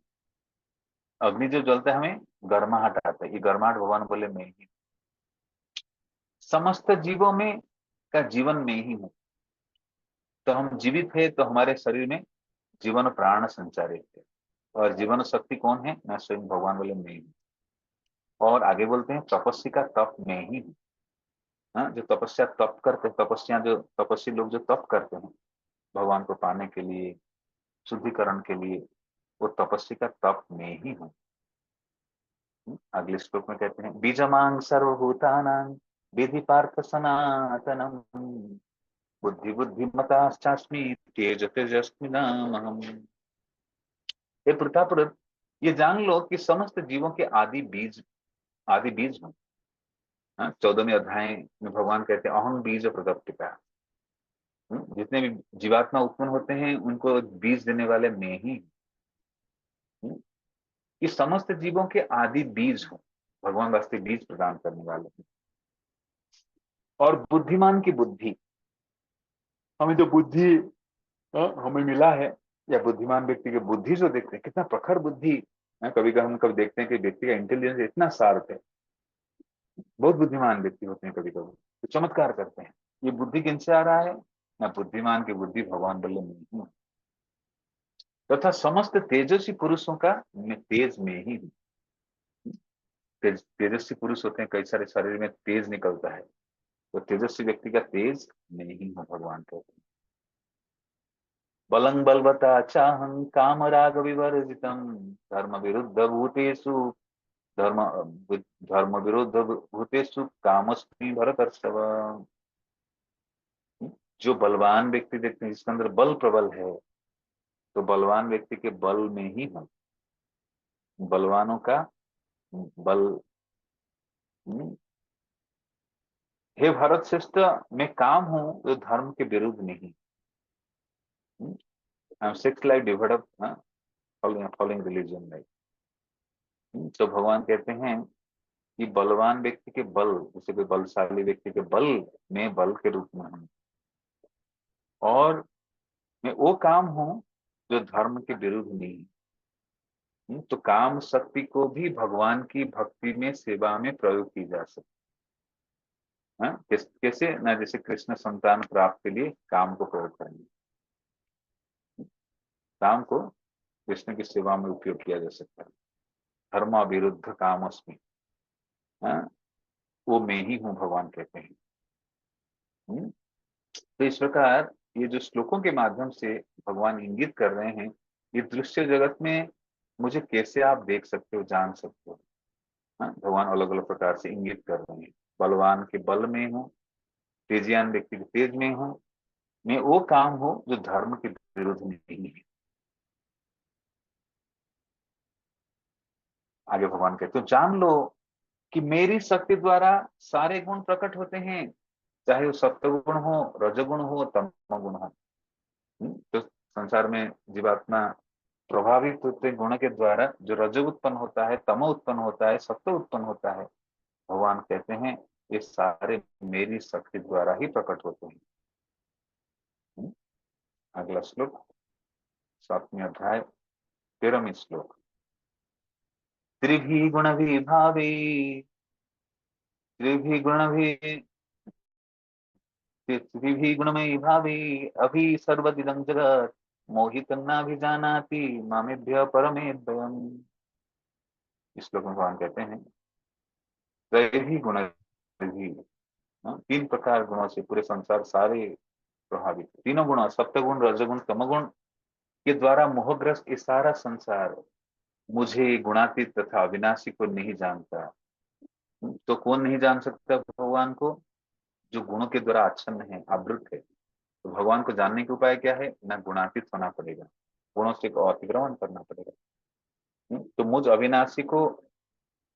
अग्नि जो जलता है हमें गर्माहट आता है, ये गर्माहट भगवान बोले मैं ही। समस्त जीवों में का जीवन में ही हूँ। तो हम जीवित है तो हमारे शरीर में जीवन प्राण संचारित है। और जीवन शक्ति कौन है? मैं स्वयं भगवान बोले मैं ही हूँ। और आगे बोलते हैं तपस्वी का तप मैं ही हूँ। हाँ, जो तपस्या तप करते हैं, तपस्या जो तपस्वी लोग जो तप करते हैं भगवान को पाने के लिए, शुद्धिकरण के लिए, वो तपस्वी का तप मैं ही हूँ। अगले श्लोक में कहते हैं बीजमांग सर्वभूतानां विधि पार्थ सनातनम बुद्धि बुद्धिमताश्चास्मि तेज तेजस्विनामहम्। हे प्रतापरुद्र, ये जान लो कि समस्त जीवों के आदि बीज हूँ। 14वें अध्याय में भगवान कहते हैं अहं बीज प्रदप्तिका। जितने भी जीवात्मा उत्पन्न होते हैं उनको बीज देने वाले मैं ही हूँ। ये समस्त जीवों के आदि बीज हूँ। भगवान वास्तविक बीज प्रदान करने वाले हैं। और बुद्धिमान की बुद्धि, हमें जो बुद्धि हमें मिला है, या बुद्धिमान व्यक्ति की बुद्धि जो देखते हैं कितना प्रखर बुद्धि। कभी कभी हम कभी देखते हैं कि व्यक्ति का इंटेलिजेंस इतना शार्प है, बहुत बुद्धिमान व्यक्ति होते हैं, कभी कभी तो चमत्कार करते हैं। ये बुद्धि किनसे आ रहा है? ना बुद्धिमान की बुद्धि भगवान बल्ले नहीं हूँ। तथा समस्त तेजस्वी पुरुषों का मैं तेज में ही हूँ। तेजस्वी पुरुष होते हैं, कई सारे शरीर में तेज निकलता है, तो तेजस्वी व्यक्ति का तेज में ही हूँ भगवान कहते हैं। बलं बलवता चाहं काम राग विवर्जितम धर्म विरुद्ध भूतेषु धर्म धर्म विरुद्ध भूतेषु कामस्मि भरतर्षभ। जो बलवान व्यक्ति देखते हैं जिसके अंदर बल प्रबल है, तो बलवान व्यक्ति के बल में ही हूँ। बलवानों का बल। हे भारत श्रेष्ठ, मैं काम हूं जो धर्म के विरुद्ध नहीं। I am six like develop following religion like. तो भगवान कहते हैं कि बलवान व्यक्ति के बल, जैसे कोई बलशाली व्यक्ति के बल में बल के रूप में हूं। और मैं वो काम हूं जो धर्म के विरुद्ध नहीं। तो काम शक्ति को भी भगवान की भक्ति में, सेवा में प्रयोग की जा सकती है। कैसे ना, जैसे कृष्ण संतान प्राप्त के लिए काम को प्रयोग करेंगे, काम को कृष्ण की सेवा में उपयोग किया जा सकता है। धर्म विरुद्ध कामस्मि, वो मैं ही हूँ भगवान कहते हैं। तो इस प्रकार ये जो श्लोकों के माध्यम से भगवान इंगित कर रहे हैं, ये दृश्य जगत में मुझे कैसे आप देख सकते हो, जान सकते हो। भगवान अलग अलग प्रकार से इंगित कर रहे हैं। बलवान के बल में हूँ, तेजियान व्यक्ति के तेज में हूँ, मैं वो काम हूँ जो धर्म के विरुद्ध नहीं है। आगे भगवान कहते हो जान लो कि मेरी शक्ति द्वारा सारे गुण प्रकट होते हैं, चाहे वो सत्वगुण हो, रजगुण हो, तमगुण हो। तो संसार में जीवात्मा प्रभावित होते गुण के द्वारा, जो रज उत्पन्न होता है, तम उत्पन्न होता है, सत्व उत्पन्न होता है, भगवान कहते हैं ये सारे मेरी शक्ति द्वारा ही प्रकट होते हैं। अगला श्लोक 7वें अध्याय 13वें श्लोक। त्रिभी गुण विभावे, त्रिभी गुण भी त्रिभी गुणमयी भावी अभी सर्वदिदं जगत् मोहितं नाभिजानाति मामेभ्य परमेभ्यम्। इस श्लोक में भगवान कहते हैं त्रैभी गुण भी, 3 प्रकार गुणों से पूरे संसार सारे प्रभावित। तीनों गुण, सप्तगुण, रजगुण, तमगुण के द्वारा मोहग्रस्त ये सारा संसार मुझे गुणातीत तथा अविनाशी को नहीं जानता। तो कौन नहीं जान सकता भगवान को? जो गुणों के द्वारा आच्छन्न है, आवृत है। तो भगवान को जानने के उपाय क्या है? ना गुणातीत होना पड़ेगा, गुणों से अतिक्रमण करना पड़ेगा। तो मुझ अविनाशी को,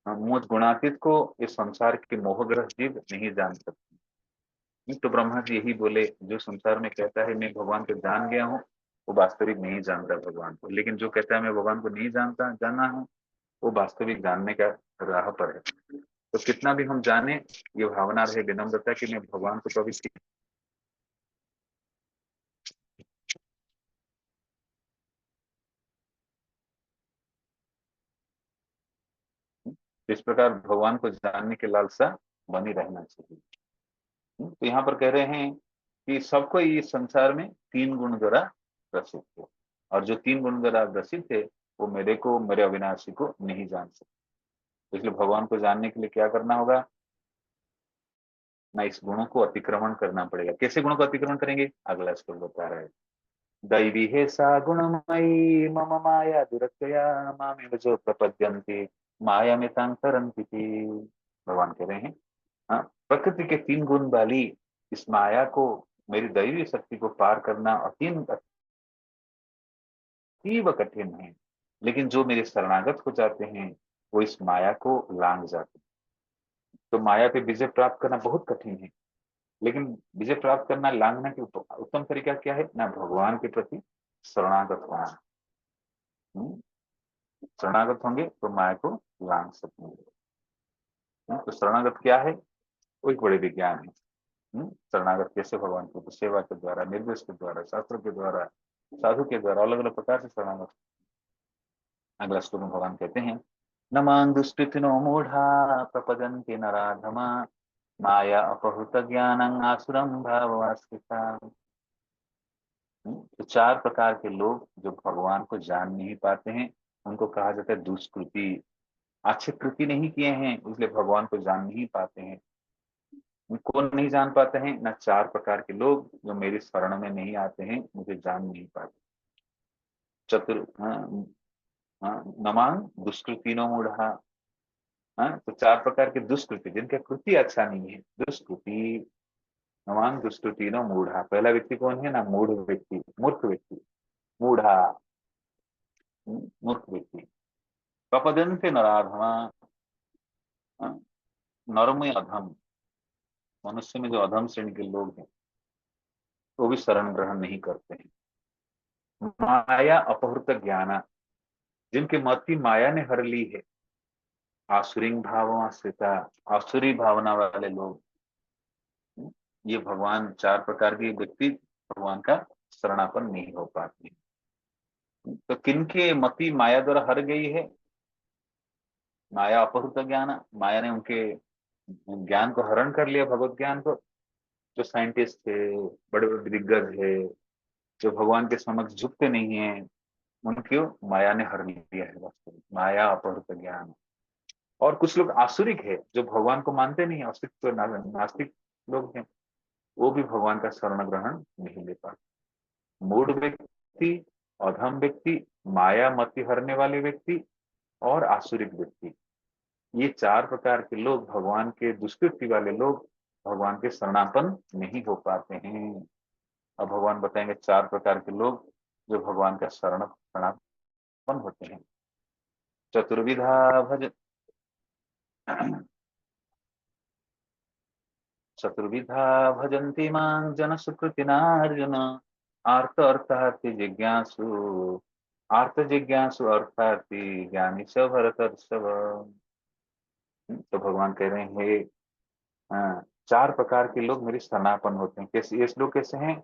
मुझ गुणातीत को इस संसार के मोहग्रस्त जीव नहीं जान सकते। तो ब्रह्मा जी यही बोले, जो संसार में कहता है मैं भगवान को जान गया हूँ, वो वास्तविक नहीं जानता भगवान को। लेकिन जो कहता है मैं भगवान को नहीं जानता, जाना हूँ, वो वास्तविक जानने का राह पर है। तो कितना भी हम जाने, ये भावना रहे विनम्रता कि मैं भगवान को कभी, इस प्रकार भगवान को जानने की लालसा बनी रहना चाहिए। तो यहाँ पर कह रहे हैं कि सबको इस संसार में तीन गुण द्वारा ग्रसित थे, और जो तीन गुण द्वारा ग्रसित थे वो मेरे को, मेरे अविनाशी को नहीं जान सकते। इसलिए भगवान को जानने के लिए क्या करना होगा? ना इस गुणों को अतिक्रमण करना पड़ेगा। कैसे गुणों को अतिक्रमण करेंगे? अगला श्लोक बता रहा है। दैवी है सा गुणमयी मम माया दुरत्यया मामेव जो प्रपद्यन्ते माया में तांतरन्ति ते। भगवान कह रहे हैं, हाँ, प्रकृति के तीन गुण वाली इस माया को, मेरी दैवी शक्ति को पार करना अतीव कठिन है। लेकिन जो मेरे शरणागत हो जाते हैं वो इस माया को लांघ जाते हैं। तो माया पे विजय प्राप्त करना बहुत कठिन है, लेकिन विजय प्राप्त करना, लांघना की उत्तम तरीका क्या है? ना भगवान के प्रति शरणागत होना। हम्म, शरणागत होंगे तो माया को लांघ सकेंगे। तो शरणागत क्या है? वो एक बड़े विज्ञान है। शरणागत कैसे? भगवान की सेवा के द्वारा, निर्देश के द्वारा, शास्त्रों के द्वारा, साधु के द्वारा, अलग अलग प्रकार से शरणागत। अगला श्लोक में भगवान कहते हैं, नमां दुष्कृतिनो मूढ़ा प्रपदन्ति नराधमा माया अपहृत ज्ञानं आसुरं भाववास्तिका। तो चार प्रकार के लोग जो भगवान को जान नहीं पाते हैं, उनको कहा जाता है दुष्कृति। अच्छे कृति नहीं किए हैं इसलिए भगवान को जान नहीं पाते हैं। कौन नहीं जान पाते हैं? ना चार प्रकार के लोग जो मेरी शरण में नहीं आते हैं, मुझे जान नहीं पाते। चतुर, नमांग दुष्कृतिनो मूढ़ा। तो चार प्रकार के दुष्कृति, जिनका कृति अच्छा नहीं है, दुष्कृति। नमांग दुष्कृतिनो मूढ़ा। पहला व्यक्ति कौन है? ना मूढ़ व्यक्ति, मूर्ख व्यक्ति, मूढ़ा, मूर्ख व्यक्ति। प्रपदन्ते नराधमा, नर में अधम, मनुष्य में जो अधम श्रेणी के लोग हैं वो भी शरण ग्रहण नहीं करते हैं। माया अपहृत ज्ञान, जिनके मति माया ने हर ली है। आसुरी भावनाश्रिता, आसुरी भावना वाले लोग, ये भगवान, चार प्रकार के व्यक्ति भगवान का शरणापन नहीं हो पाते। तो किनके मति माया द्वारा हर गई है? माया अपहृत ज्ञान, माया ने उनके ज्ञान को हरण कर लिया, भगवत ज्ञान को। जो साइंटिस्ट थे, बड़े बड़े दिग्गज है, जो भगवान के समक्ष झुकते नहीं है, उनको माया ने हर लिया है। वास्तव में माया अपहृत ज्ञान। और कुछ लोग आसुरिक है, जो भगवान को मानते नहीं, अस्तित्व नास्तिक लोग हैं, वो भी भगवान का शरण ग्रहण नहीं ले पाते। मूढ़ व्यक्ति, अधम व्यक्ति, माया मति हरने वाले व्यक्ति और आसुरिक व्यक्ति, ये चार प्रकार के लोग, भगवान के दुष्कृति वाले लोग, भगवान के शरणापन नहीं हो पाते हैं। अब भगवान बताएंगे चार प्रकार के लोग जो भगवान का शरणापन होते हैं। चतुर्विधा भज चतुर्विधा भजन्ति मां जन सुकृतिना अर्जुन। आर्त अर्थार्थी जिज्ञासु, आर्त जिज्ञासु अर्थार्थी ज्ञानी च भरतर्षभ। तो भगवान कह रहे हैं, चार प्रकार के लोग मेरे शरणापन होते हैं। कैसे ये लोग? कैसे हैं?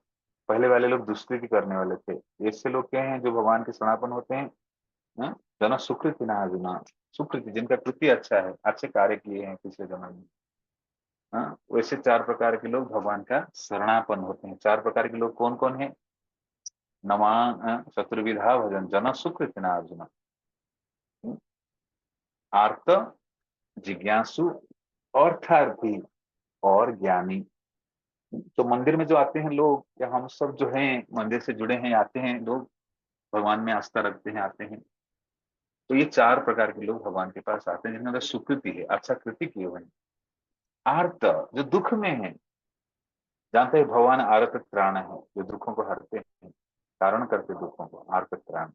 पहले वाले लोग दुष्कृति करने वाले थे, ऐसे लोग क्या हैं जो भगवान के शरणापन होते हैं? हाँ? जना सुकृति ना अर्जुना, सुकृति जिनका कृति अच्छा है, अच्छे कार्य किए हैं पिछले जन्म में, हाँ, वैसे चार प्रकार के लोग भगवान का शरणापन होते हैं। चार प्रकार के लोग कौन कौन है? नमा चतुर्विधा भजन जन सुकृति ना अर्जुना, आर्त, जिज्ञासु, अर्थार्थी और ज्ञानी। तो मंदिर में जो आते हैं लोग, या हम सब जो हैं मंदिर से जुड़े हैं, आते हैं लोग, भगवान में आस्था रखते हैं, आते हैं, तो ये चार प्रकार के लोग भगवान के पास आते हैं जिनके अंदर सुकृति है, अच्छा कृति किए हुए हैं। आर्त, जो दुख में है, जानते हैं भगवान आर्त त्राण है, जो दुखों को हरते हैं, कारण करते दुखों को, आर्त त्राण।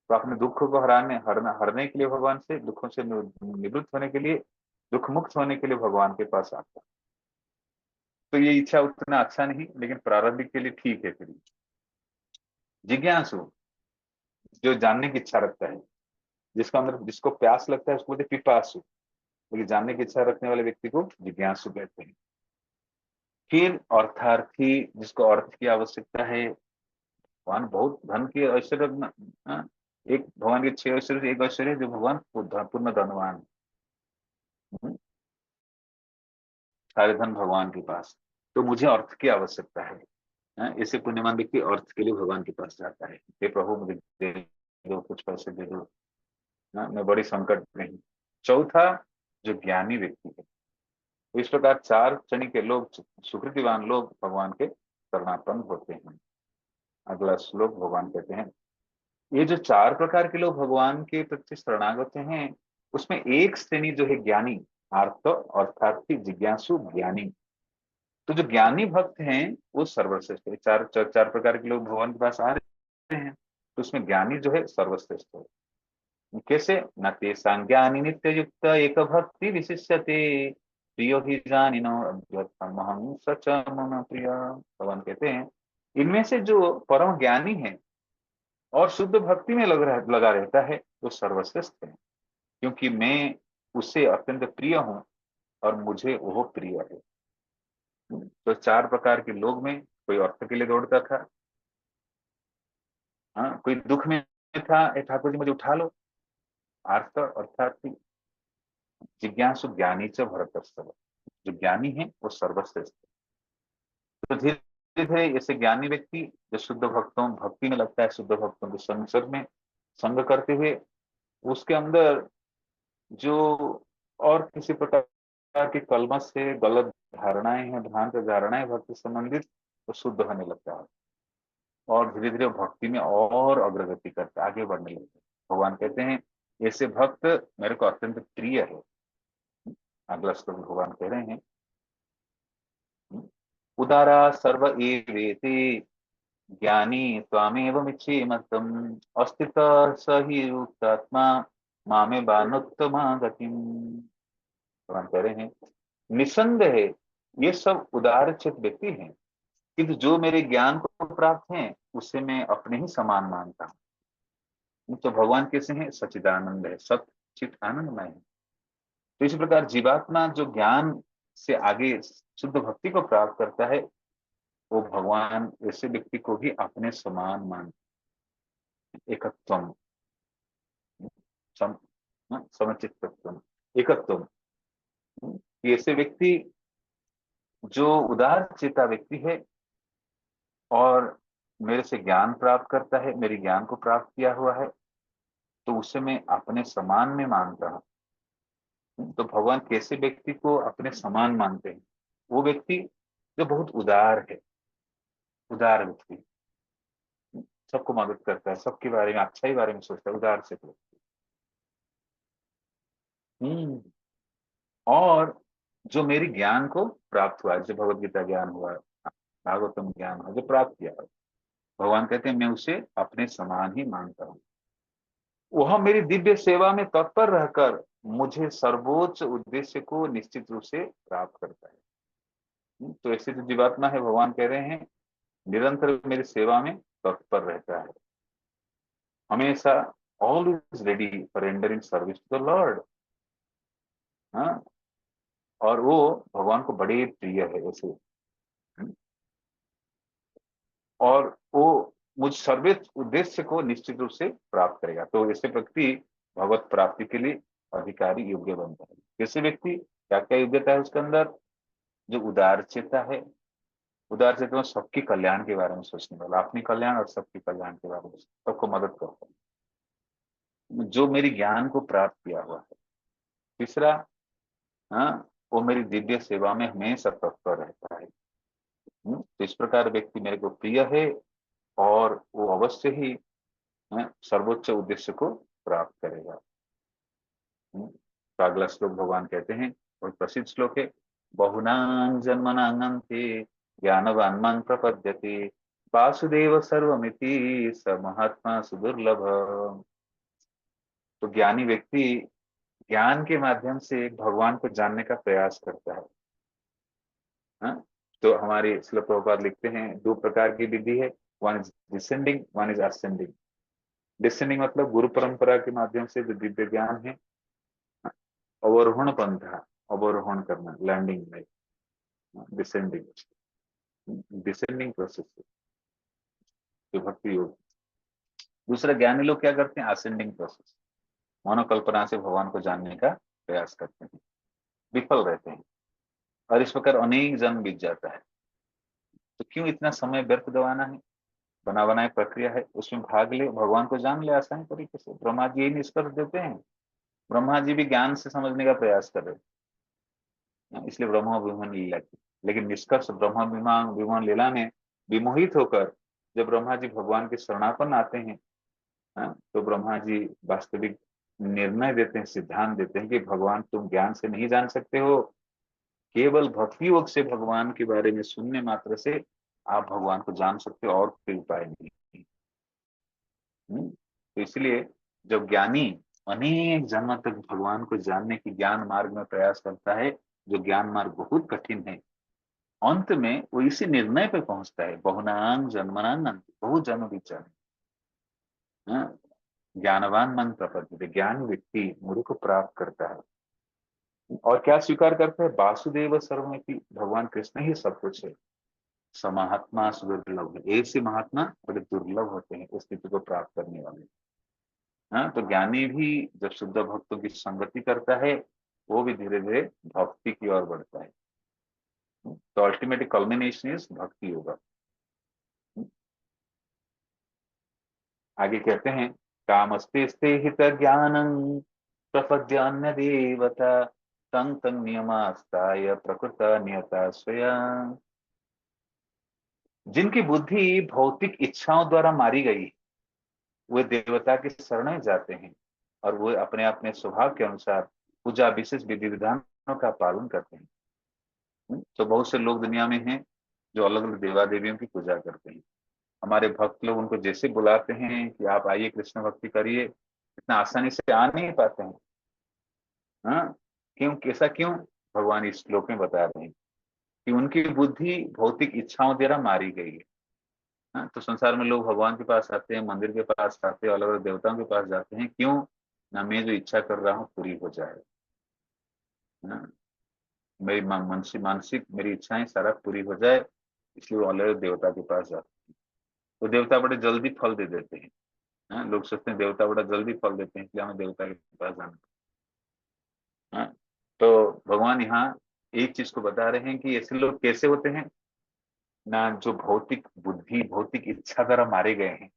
तो अपने दुख को हरने के लिए भगवान से, दुखों से निवृत्त होने के लिए, दुख मुक्त होने के लिए भगवान के पास आता है। तो ये इच्छा उतना अच्छा नहीं, लेकिन प्रारंभिक के लिए ठीक है। फिर जिज्ञासु, जो जानने की इच्छा रखता है, जिसका अंदर जिसको प्यास लगता है उसको बोलते पिपासु, लेकिन जानने की इच्छा रखने वाले व्यक्ति को जिज्ञासु कहते हैं। फिर अर्थार्थी, जिसको अर्थ की आवश्यकता है। भगवान बहुत धन के ऐश्वर्य एक भगवान के 6 ऐश्वर्य से एक ऐश्वर्य है जो भगवान पूर्ण धनवान है। सारे धन भगवान के पास। तो मुझे अर्थ की आवश्यकता है। ऐसे पुण्यवान व्यक्ति अर्थ के लिए भगवान के पास जाता है, हे प्रभु मुझे दे दो, कुछ पैसे दे दो, मैं बड़ी संकट में हूँ। चौथा, जो ज्ञानी व्यक्ति है। तो इस प्रकार 4 श्रेणी के लोग, सुकृतिवान लोग भगवान के शरणापन्न होते हैं। अगला श्लोक भगवान कहते हैं, ये जो 4 प्रकार के लोग भगवान के प्रति शरणागत हैं, उसमें एक श्रेणी जो है ज्ञानी, आर्त अर्थार्थी जिज्ञासु ज्ञानी। तो जो ज्ञानी भक्त हैं वो सर्वश्रेष्ठ है। चार प्रकार के लोग भगवान के पास आ रहे हैं, तो उसमें ज्ञानी जो है सर्वश्रेष्ठ है। कैसे? न तेषां ज्ञानी नित्य युक्त एक भक्ति विशिष्यते, प्रियो ही जानिनो अभ्यर्थमहं स च मम प्रिय। भगवान कहते हैं, इनमें से जो परम ज्ञानी है और शुद्ध भक्ति में लगा रहता है, वो सर्वश्रेष्ठ है, क्योंकि मैं उससे अत्यंत प्रिय हूं और मुझे वो प्रिय है। तो 4 प्रकार के लोग में कोई अर्थ के लिए दौड़ता था, हाँ, कोई दुख में था, ए ठाकुर जी मुझे उठा लो, अर्थ अर्थात जिज्ञासु ज्ञानी च भरतर्षभ। जो ज्ञानी है वो सर्वश्रेष्ठ है। तो धीरे धीरे ऐसे ज्ञानी व्यक्ति जो शुद्ध भक्तों भक्ति में लगता है, शुद्ध भक्तों के संसर्ग में संग करते हुए, उसके अंदर जो और किसी प्रकार की कलमश से गलत धारणाएं हैं, भ्रांत धारणाएं भक्ति संबंधित, वो शुद्ध होने लगता है और धीरे धीरे भक्ति में और अग्रगति करते आगे बढ़ने लगते हैं। भगवान कहते हैं, ऐसे भक्त मेरे को अत्यंत प्रिय है। अगला श्लोक भगवान कह रहे हैं, उदारा सर्व एवेति ज्ञानी त्वामेव मिच्छेमतम् अस्तित स हि युक्तात्मा मामे बानुत्तमा गतिम। भगवान कह रहे हैं, निसंदेह ये सब उदार चित व्यक्ति हैं, किंतु जो मेरे ज्ञान को प्राप्त हैं उसे मैं अपने ही समान मानता हूँ। तो भगवान कैसे हैं? सच्चिदानंद है, सत चित आनंदमय है। तो इसी प्रकार जीवात्मा जो ज्ञान से आगे शुद्ध भक्ति को प्राप्त करता है, वो भगवान ऐसे व्यक्ति को भी अपने समान मानते। एकत्वम, सम, समचित्तत्वम, एकत्वम। ऐसे व्यक्ति जो उदार चेता व्यक्ति है और मेरे से ज्ञान प्राप्त करता है, मेरे ज्ञान को प्राप्त किया हुआ है, तो उसे मैं अपने समान में मानता हूँ। तो भगवान कैसे व्यक्ति को अपने समान मानते हैं? वो व्यक्ति जो बहुत उदार है, उदार व्यक्ति, सबको मदद करता है, सबके बारे में अच्छा ही बारे में सोचता है, उदार से हम्म और जो मेरी ज्ञान को प्राप्त हुआ है, जो भगवत गीता ज्ञान हुआ है, भागवतम ज्ञान हुआ जो प्राप्त किया है, भगवान कहते हैं मैं उसे अपने समान ही मानता हूँ। वह मेरी दिव्य सेवा में तत्पर रहकर मुझे सर्वोच्च उद्देश्य को निश्चित रूप से प्राप्त करता है। तो ऐसे जो जीवात्मा है, भगवान कह रहे हैं, निरंतर मेरी सेवा में तत्पर रहता है, हमेशा always ready for rendering service to the lord. हाँ, और वो भगवान को बड़े प्रिय है ऐसे। और वो मुझ सर्वोच्च उद्देश्य को निश्चित रूप से प्राप्त करेगा। तो ऐसे व्यक्ति भगवत प्राप्ति के लिए अधिकारी योग्य बनता है। कैसे व्यक्ति, क्या क्या योग्यता है उसके अंदर? जो उदार चेता है, उदार चेता में सबके कल्याण के बारे में सोचने वाला, अपनी कल्याण और सबके कल्याण के बारे में, सबको मदद करता है, जो मेरी ज्ञान को प्राप्त किया हुआ है। तीसरा, हाँ, वो मेरी दिव्य सेवा में हमेशा तत्पर रहता है। तो इस प्रकार व्यक्ति मेरे को प्रिय है और वो अवश्य ही सर्वोच्च उद्देश्य को प्राप्त करेगा। तो अगला श्लोक भगवान कहते हैं, बहुत प्रसिद्ध श्लोक है, बहुनां जन्मनां अन्ते ज्ञानवान मन प्रपद्यते वासुदेव सर्वमिति स महात्मा सुदुर्लभ। तो ज्ञानी व्यक्ति ज्ञान के माध्यम से भगवान को जानने का प्रयास करता है। हाँ? तो हमारे श्रील प्रभुपाद लिखते हैं दो प्रकार की विधि है, one is descending, one is ascending. Descending मतलब गुरु परंपरा के माध्यम से जो दिव्य ज्ञान है, अवरोहण पंथा, अवरोहण करना, लैंडिंग में, डिसेंडिंग, डिसेंडिंग प्रोसेस जो भक्ति योग। दूसरा ज्ञानी लोग क्या करते हैं, असेंडिंग प्रोसेस, मनोकल्पना से भगवान को जानने का प्रयास करते हैं, विफल रहते हैं, और इस प्रकार अनेक जन्म बीत जाता है। तो क्यों इतना समय व्यर्थ गवाना है, बना बनाए प्रक्रिया है, उसमें भाग ले, भगवान को जान ले आसानी तरीके से। ब्रह्मा जी यही निष्कर्ष देते हैं, ब्रह्मा जी भी ज्ञान से समझने का प्रयास कर रहे थे, इसलिए ब्रह्मा विमोहन लीला की। लेकिन निष्कर्ष ब्रह्मा विमोहन लीला में विमोहित होकर जब ब्रह्मा जी भगवान के शरणापन्न आते हैं, तो ब्रह्मा जी वास्तविक निर्णय देते हैं, सिद्धांत देते हैं कि भगवान तुम ज्ञान से नहीं जान सकते हो, केवल भक्ति योग से भगवान के बारे में सुनने मात्र से आप भगवान को जान सकते हो, और कोई उपाय नहीं। तो इसलिए जब ज्ञानी अनेक जन्म तक भगवान को जानने की ज्ञान मार्ग में प्रयास करता है, जो ज्ञान मार्ग बहुत कठिन है, अंत में वो इसी निर्णय पे पहुंचता है, बहुनांग जन्मनांग अंत, बहुत जन्म विचार, ज्ञानवान मन प्रपद्यते, ज्ञान व्यक्ति मुझ को प्राप्त करता है और क्या स्वीकार करता है, वासुदेव सर्वमिति, भगवान कृष्ण ही सब कुछ है। समात्मा सुदुर्लभ है, ऐसे महात्मा बड़े दुर्लभ होते हैं उस स्थिति को प्राप्त करने वाले। हाँ, तो ज्ञानी भी जब शुद्ध भक्तों की संगति करता है, वो भी धीरे धीरे भक्ति की ओर बढ़ता है। तो अल्टीमेट कल्मिनेशन इज भक्ति योगा। आगे कहते हैं, कामस्ते स्ते हित ज्ञानं प्रपद्य अन्य देवता तंग तंग नियमास्ताय प्रकृत नियता स्वयं। जिनकी बुद्धि भौतिक इच्छाओं द्वारा मारी गई, वे देवता के शरण में जाते हैं और वो अपने अपने स्वभाव के अनुसार पूजा विशेष विधि विधानों का पालन करते हैं। तो बहुत से लोग दुनिया में हैं जो अलग अलग देवा देवियों की पूजा करते हैं। हमारे भक्त लोग उनको जैसे बुलाते हैं कि आप आइए कृष्ण भक्ति करिए, इतना आसानी से आ नहीं पाते हैं। हाँ, क्यों, कैसा क्यों, भगवान इस श्लोक में बता रहे हैं कि उनकी बुद्धि भौतिक इच्छाओं द्वारा मारी गई है। हाँ, तो संसार में लोग भगवान के पास आते हैं, मंदिर के पास आते हैं, अलग अलग देवताओं के पास जाते हैं, क्यों, ना मैं जो इच्छा कर रहा हूँ पूरी हो जाए, ना मेरी मानसिक मेरी इच्छाएं सारा पूरी हो जाए, इसलिए वो अलग अलग देवता के पास जाते हैं। तो देवता बड़े जल्दी फल दे देते हैं। हाँ, लोग सोचते हैं देवता बड़ा जल्दी फल देते हैं, इसलिए हमें देवता के पास जाना। हाँ, तो भगवान यहाँ एक चीज को बता रहे हैं कि ऐसे लोग कैसे होते हैं ना, जो भौतिक बुद्धि भौतिक इच्छा द्वारा मारे गए हैं,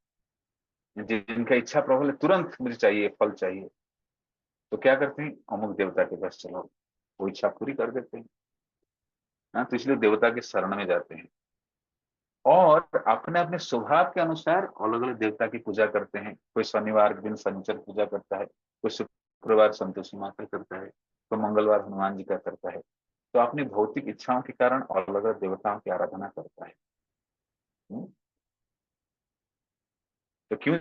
जिनका इच्छा प्रबल है, तुरंत मुझे चाहिए, फल चाहिए, तो क्या करते हैं, अमुक देवता के पास चलो, वो इच्छा पूरी कर देते हैं। हाँ, तो इसलिए देवता के शरण में जाते हैं और अपने अपने स्वभाव के अनुसार अलग अलग देवता की पूजा करते हैं। कोई शनिवार के दिन शनिचर पूजा करता है, कोई शुक्रवार संतोषी माता करता है, कोई मंगलवार हनुमान जी का करता है। तो अपनी भौतिक इच्छाओं के कारण अलग अलग देवताओं की आराधना करता है। हम्म, तो क्यों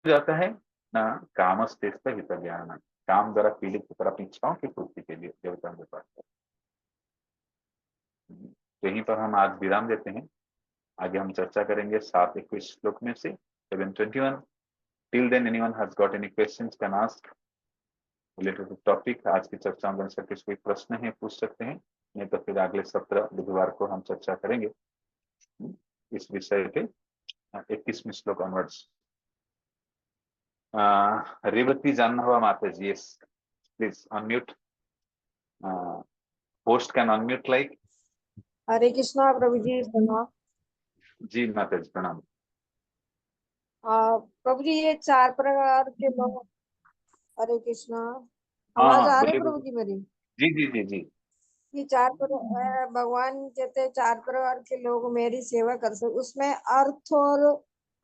जाता है ना, कामस्तेस्त हित ज्ञान, काम द्वारा पीड़ित होकर अपनी इच्छाओं की पूर्ति के लिए देवताओं के पास जाता है। तो यहीं पर हम आज विराम देते हैं, आगे हम चर्चा करेंगे 7-21 श्लोक में से 7:21। Till then anyone has got any questions can ask related to topic. आज की चर्चा में से किसी कोई प्रश्न है पूछ सकते हैं, नहीं तो फिर अगले सत्र बुधवार को हम चर्चा करेंगे इस विषय के 21वें श्लोक ऑनवर्ड्स। रेवती जानना हुआ माता जी, yes please unmute, host can unmute like. Hare Krishna प्रभु जी, प्रणाम। जी माता जी प्रणाम। प्रभु जी, ये 4 प्रकार के लोग। हरे कृष्णा। हाँ आवाज हाँ आ रही बोलिए प्रभु बोलिए। जी मेरी? जी जी जी जी। ये 4 भगवान कहते हैं 4 प्रकार के लोग मेरी सेवा कर सकते, उसमें अर्थ और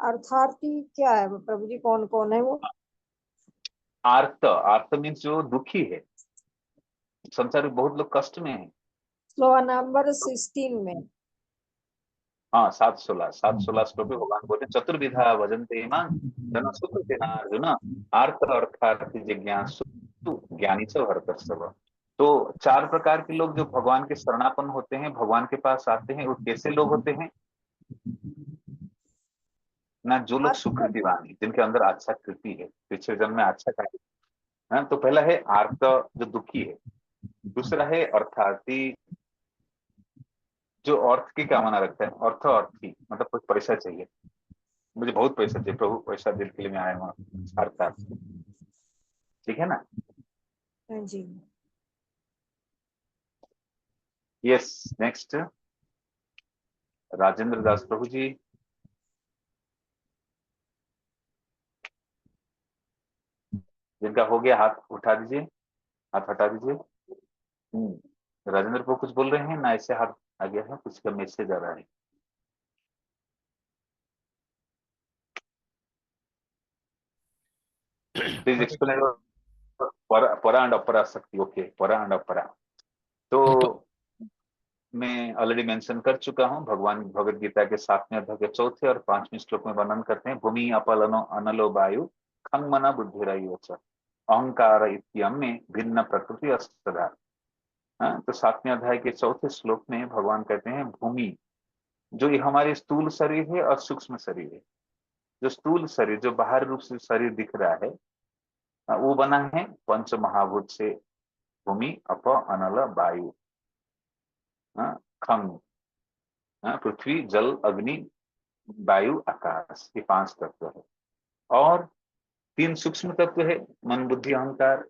अर्थार्थी क्या है प्रभु जी, कौन कौन है वो? आर्त, आर्त मीन्स जो दुखी है, संसार में बहुत लोग कष्ट में है। स्लोवा नंबर 16 में। हाँ 7-16 श्लोक में भगवान बोलते हैं चतुर्विधा भजन्ते इमां धन सुकृतिना अर्जुन आर्त अर्थार्थी जिज्ञासु ज्ञानी च भरतर्षभ। तो 4 प्रकार के लोग जो भगवान के शरणापन्न होते हैं, भगवान के पास आते हैं, वो कैसे लोग होते हैं ना? जो लोग अर्थ सुकृतिवान है, जिनके अंदर अच्छा कृति है, पिछले जन्म में अच्छा कार्य है। तो पहला है आर्त, जो दुखी है। दूसरा है अर्थार्थी, जो अर्थ की कामना रखता है। अर्थी मतलब कुछ पैसा चाहिए, मुझे बहुत पैसा चाहिए प्रभु, पैसा दिल के लिए मैं आया हूँ, अर्थात। ठीक है ना? हाँ जी। यस। नेक्स्ट राजेंद्र दास प्रभु जी। जिनका हो गया हाथ उठा दीजिए, हाथ हटा दीजिए। राजेंद्र प्रभु कुछ बोल रहे हैं ना? ऐसे हाथ आ गया है, कुछ का मैसेज आ रहा है। प्लीज एक्सप्लेन परा एंड अपरा शक्ति। ओके, परा एंड अपरा। तो मैं ऑलरेडी मेंशन कर चुका हूं, भगवान भगवत गीता के 7वें अध्याय के 4थे और 5वें श्लोक में वर्णन करते हैं भूमि अपलनो अनलो वायु खंग मना बुद्धिरायु च अहंकार इत्यम में भिन्न प्रकृति अस्तधा। तो 7वें अध्याय के 4थे श्लोक में भगवान कहते हैं भूमि, जो ये हमारे स्थूल शरीर है और सूक्ष्म शरीर है। जो स्थूल शरीर, जो बाहर रूप से शरीर दिख रहा है, वो बना है पंच महाभूत से। भूमि अप अनल वायु, खंग, पृथ्वी जल अग्नि वायु आकाश, ये 5 तत्व है। और 3 सूक्ष्म तत्व है, मन बुद्धि अहंकार।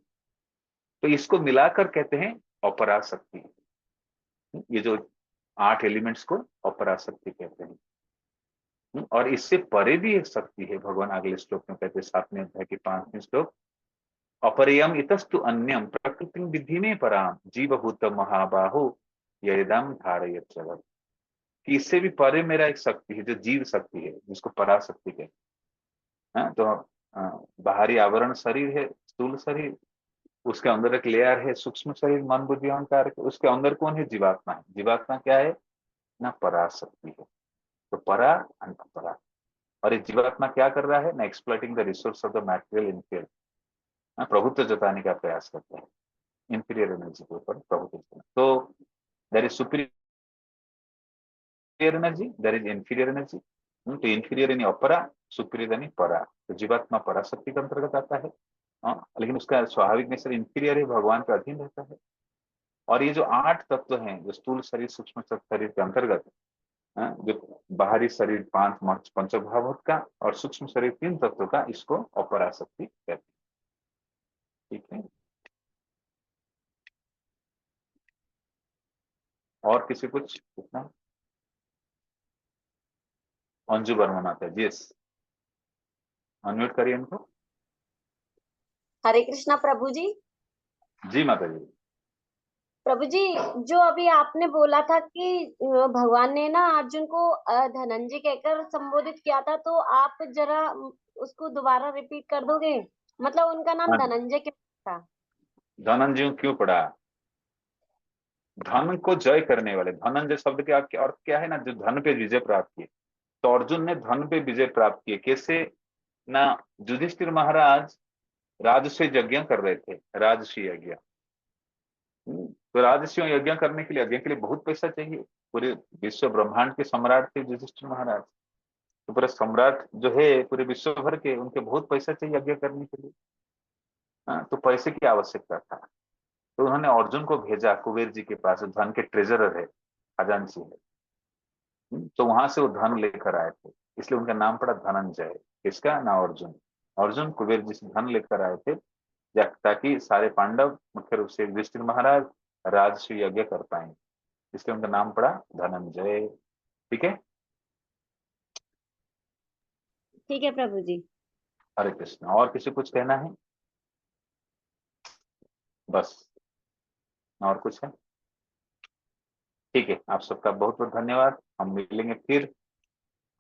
तो इसको मिलाकर कहते हैं अपराशक्ति। ये जो 8 एलिमेंट्स को अपराशक्ति कहते हैं। और इससे परे भी एक शक्ति है, भगवान अगले श्लोक में कहते हैं 7वें अध्याय के 5वें श्लोक, अपरियम इतस्तु अन्यम प्रकृति विधि में पराम जीवभूत महाबाहु यदम धारयत जगत। कि इससे भी परे मेरा एक शक्ति है, जो जीव शक्ति है, जिसको पराशक्ति कहते हैं। तो बाहरी आवरण शरीर है, स्थूल शरीर, उसके अंदर एक लेयर है सूक्ष्म शरीर मन बुद्धि अहंकार के, उसके अंदर कौन है? जीवात्मा है। जीवात्मा क्या है ना? पराशक्ति है। तो परा एंड अपरा। और ये जीवात्मा क्या कर रहा है ना? Exploiting the resource of the material inferior, प्रभुत्व जताने का प्रयास करता है इंफीरियर एनर्जी के ऊपर प्रभुत्व। तो there is superior energy, there is inferior energy. तो इंफीरियर यानी अपरा, सुपीरियर यानी परा। तो जीवात्मा पराशक्ति के अंतर्गत आता है। लेकिन उसका स्वाभाविक नेचर इंफीरियर है, भगवान के अधीन रहता है। और ये जो 8 तत्व हैं, जो स्थूल शरीर सूक्ष्म शरीर के अंतर्गत, जो बाहरी शरीर 5 पंचभावों का और सूक्ष्म शरीर 3 तत्वों का, इसको अपराशक्ति कहते हैं। ठीक है। और किसी कुछ पूछना? अंजू बर्मन आता है। यस, अनम्यूट करिए इनको। हरे कृष्णा प्रभु जी। जी माता जी। प्रभु जी, जो अभी आपने बोला था कि भगवान ने ना अर्जुन को धनंजय कहकर संबोधित किया था, तो आप जरा उसको दोबारा रिपीट कर दोगे? मतलब उनका नाम हाँ, धनंजय क्यों था? धनंजय क्यों पड़ा? धन को जय करने वाले, धनंजय शब्द के अर्थ क्या है ना? जो धन पे विजय प्राप्त किए। तो अर्जुन ने धन पे विजय प्राप्त किए कैसे ना? युधिष्ठिर महाराज राजस्व यज्ञ कर रहे थे, राजस्व यज्ञ। तो राजस्व यज्ञ करने के लिए, यज्ञ के लिए बहुत पैसा चाहिए। पूरे विश्व ब्रह्मांड के सम्राट थे युधिष्ठिर महाराज। तो पूरे सम्राट जो है पूरे विश्व भर के, उनके बहुत पैसा चाहिए यज्ञ करने के लिए। तो पैसे की आवश्यकता था। तो उन्होंने अर्जुन को भेजा कुबेर जी के पास, धन के ट्रेजरर है, खजांची है। तो वहां से वो धन लेकर आए थे, इसलिए उनका नाम पड़ा धनंजय। किसका ना? अर्जुन। अर्जुन कुबेर जी से धन लेकर आए थे, ताकि सारे पांडव, मुख्य रूप से युधिष्ठिर महाराज, राजस्व यज्ञ कर पाए। इसलिए उनका नाम पड़ा धनंजय। ठीक है। ठीक है प्रभु जी। हरे कृष्ण। और किसी कुछ कहना है? बस, और कुछ है? ठीक है, आप सबका बहुत बहुत धन्यवाद। हम मिलेंगे फिर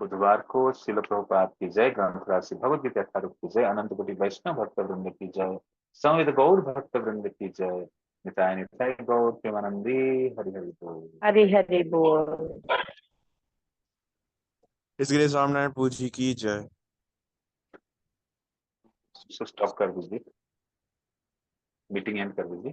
बुधवार को। शिल प्रभुपाद की जय, ग्रंथराज श्री भगवद गीता यथारूप की जय, अनंत कोटि वैष्णव भक्त वृंद की जय, संविद गौर भक्त वृंद की जय। निताय निताय गौर प्रेमानंदी। हरि हरि बोल। हरे हरे बोल। इसके लिए स्वामीनारायण पूजी की जय। स्टॉप कर दीजिए, मीटिंग एंड कर दीजिए।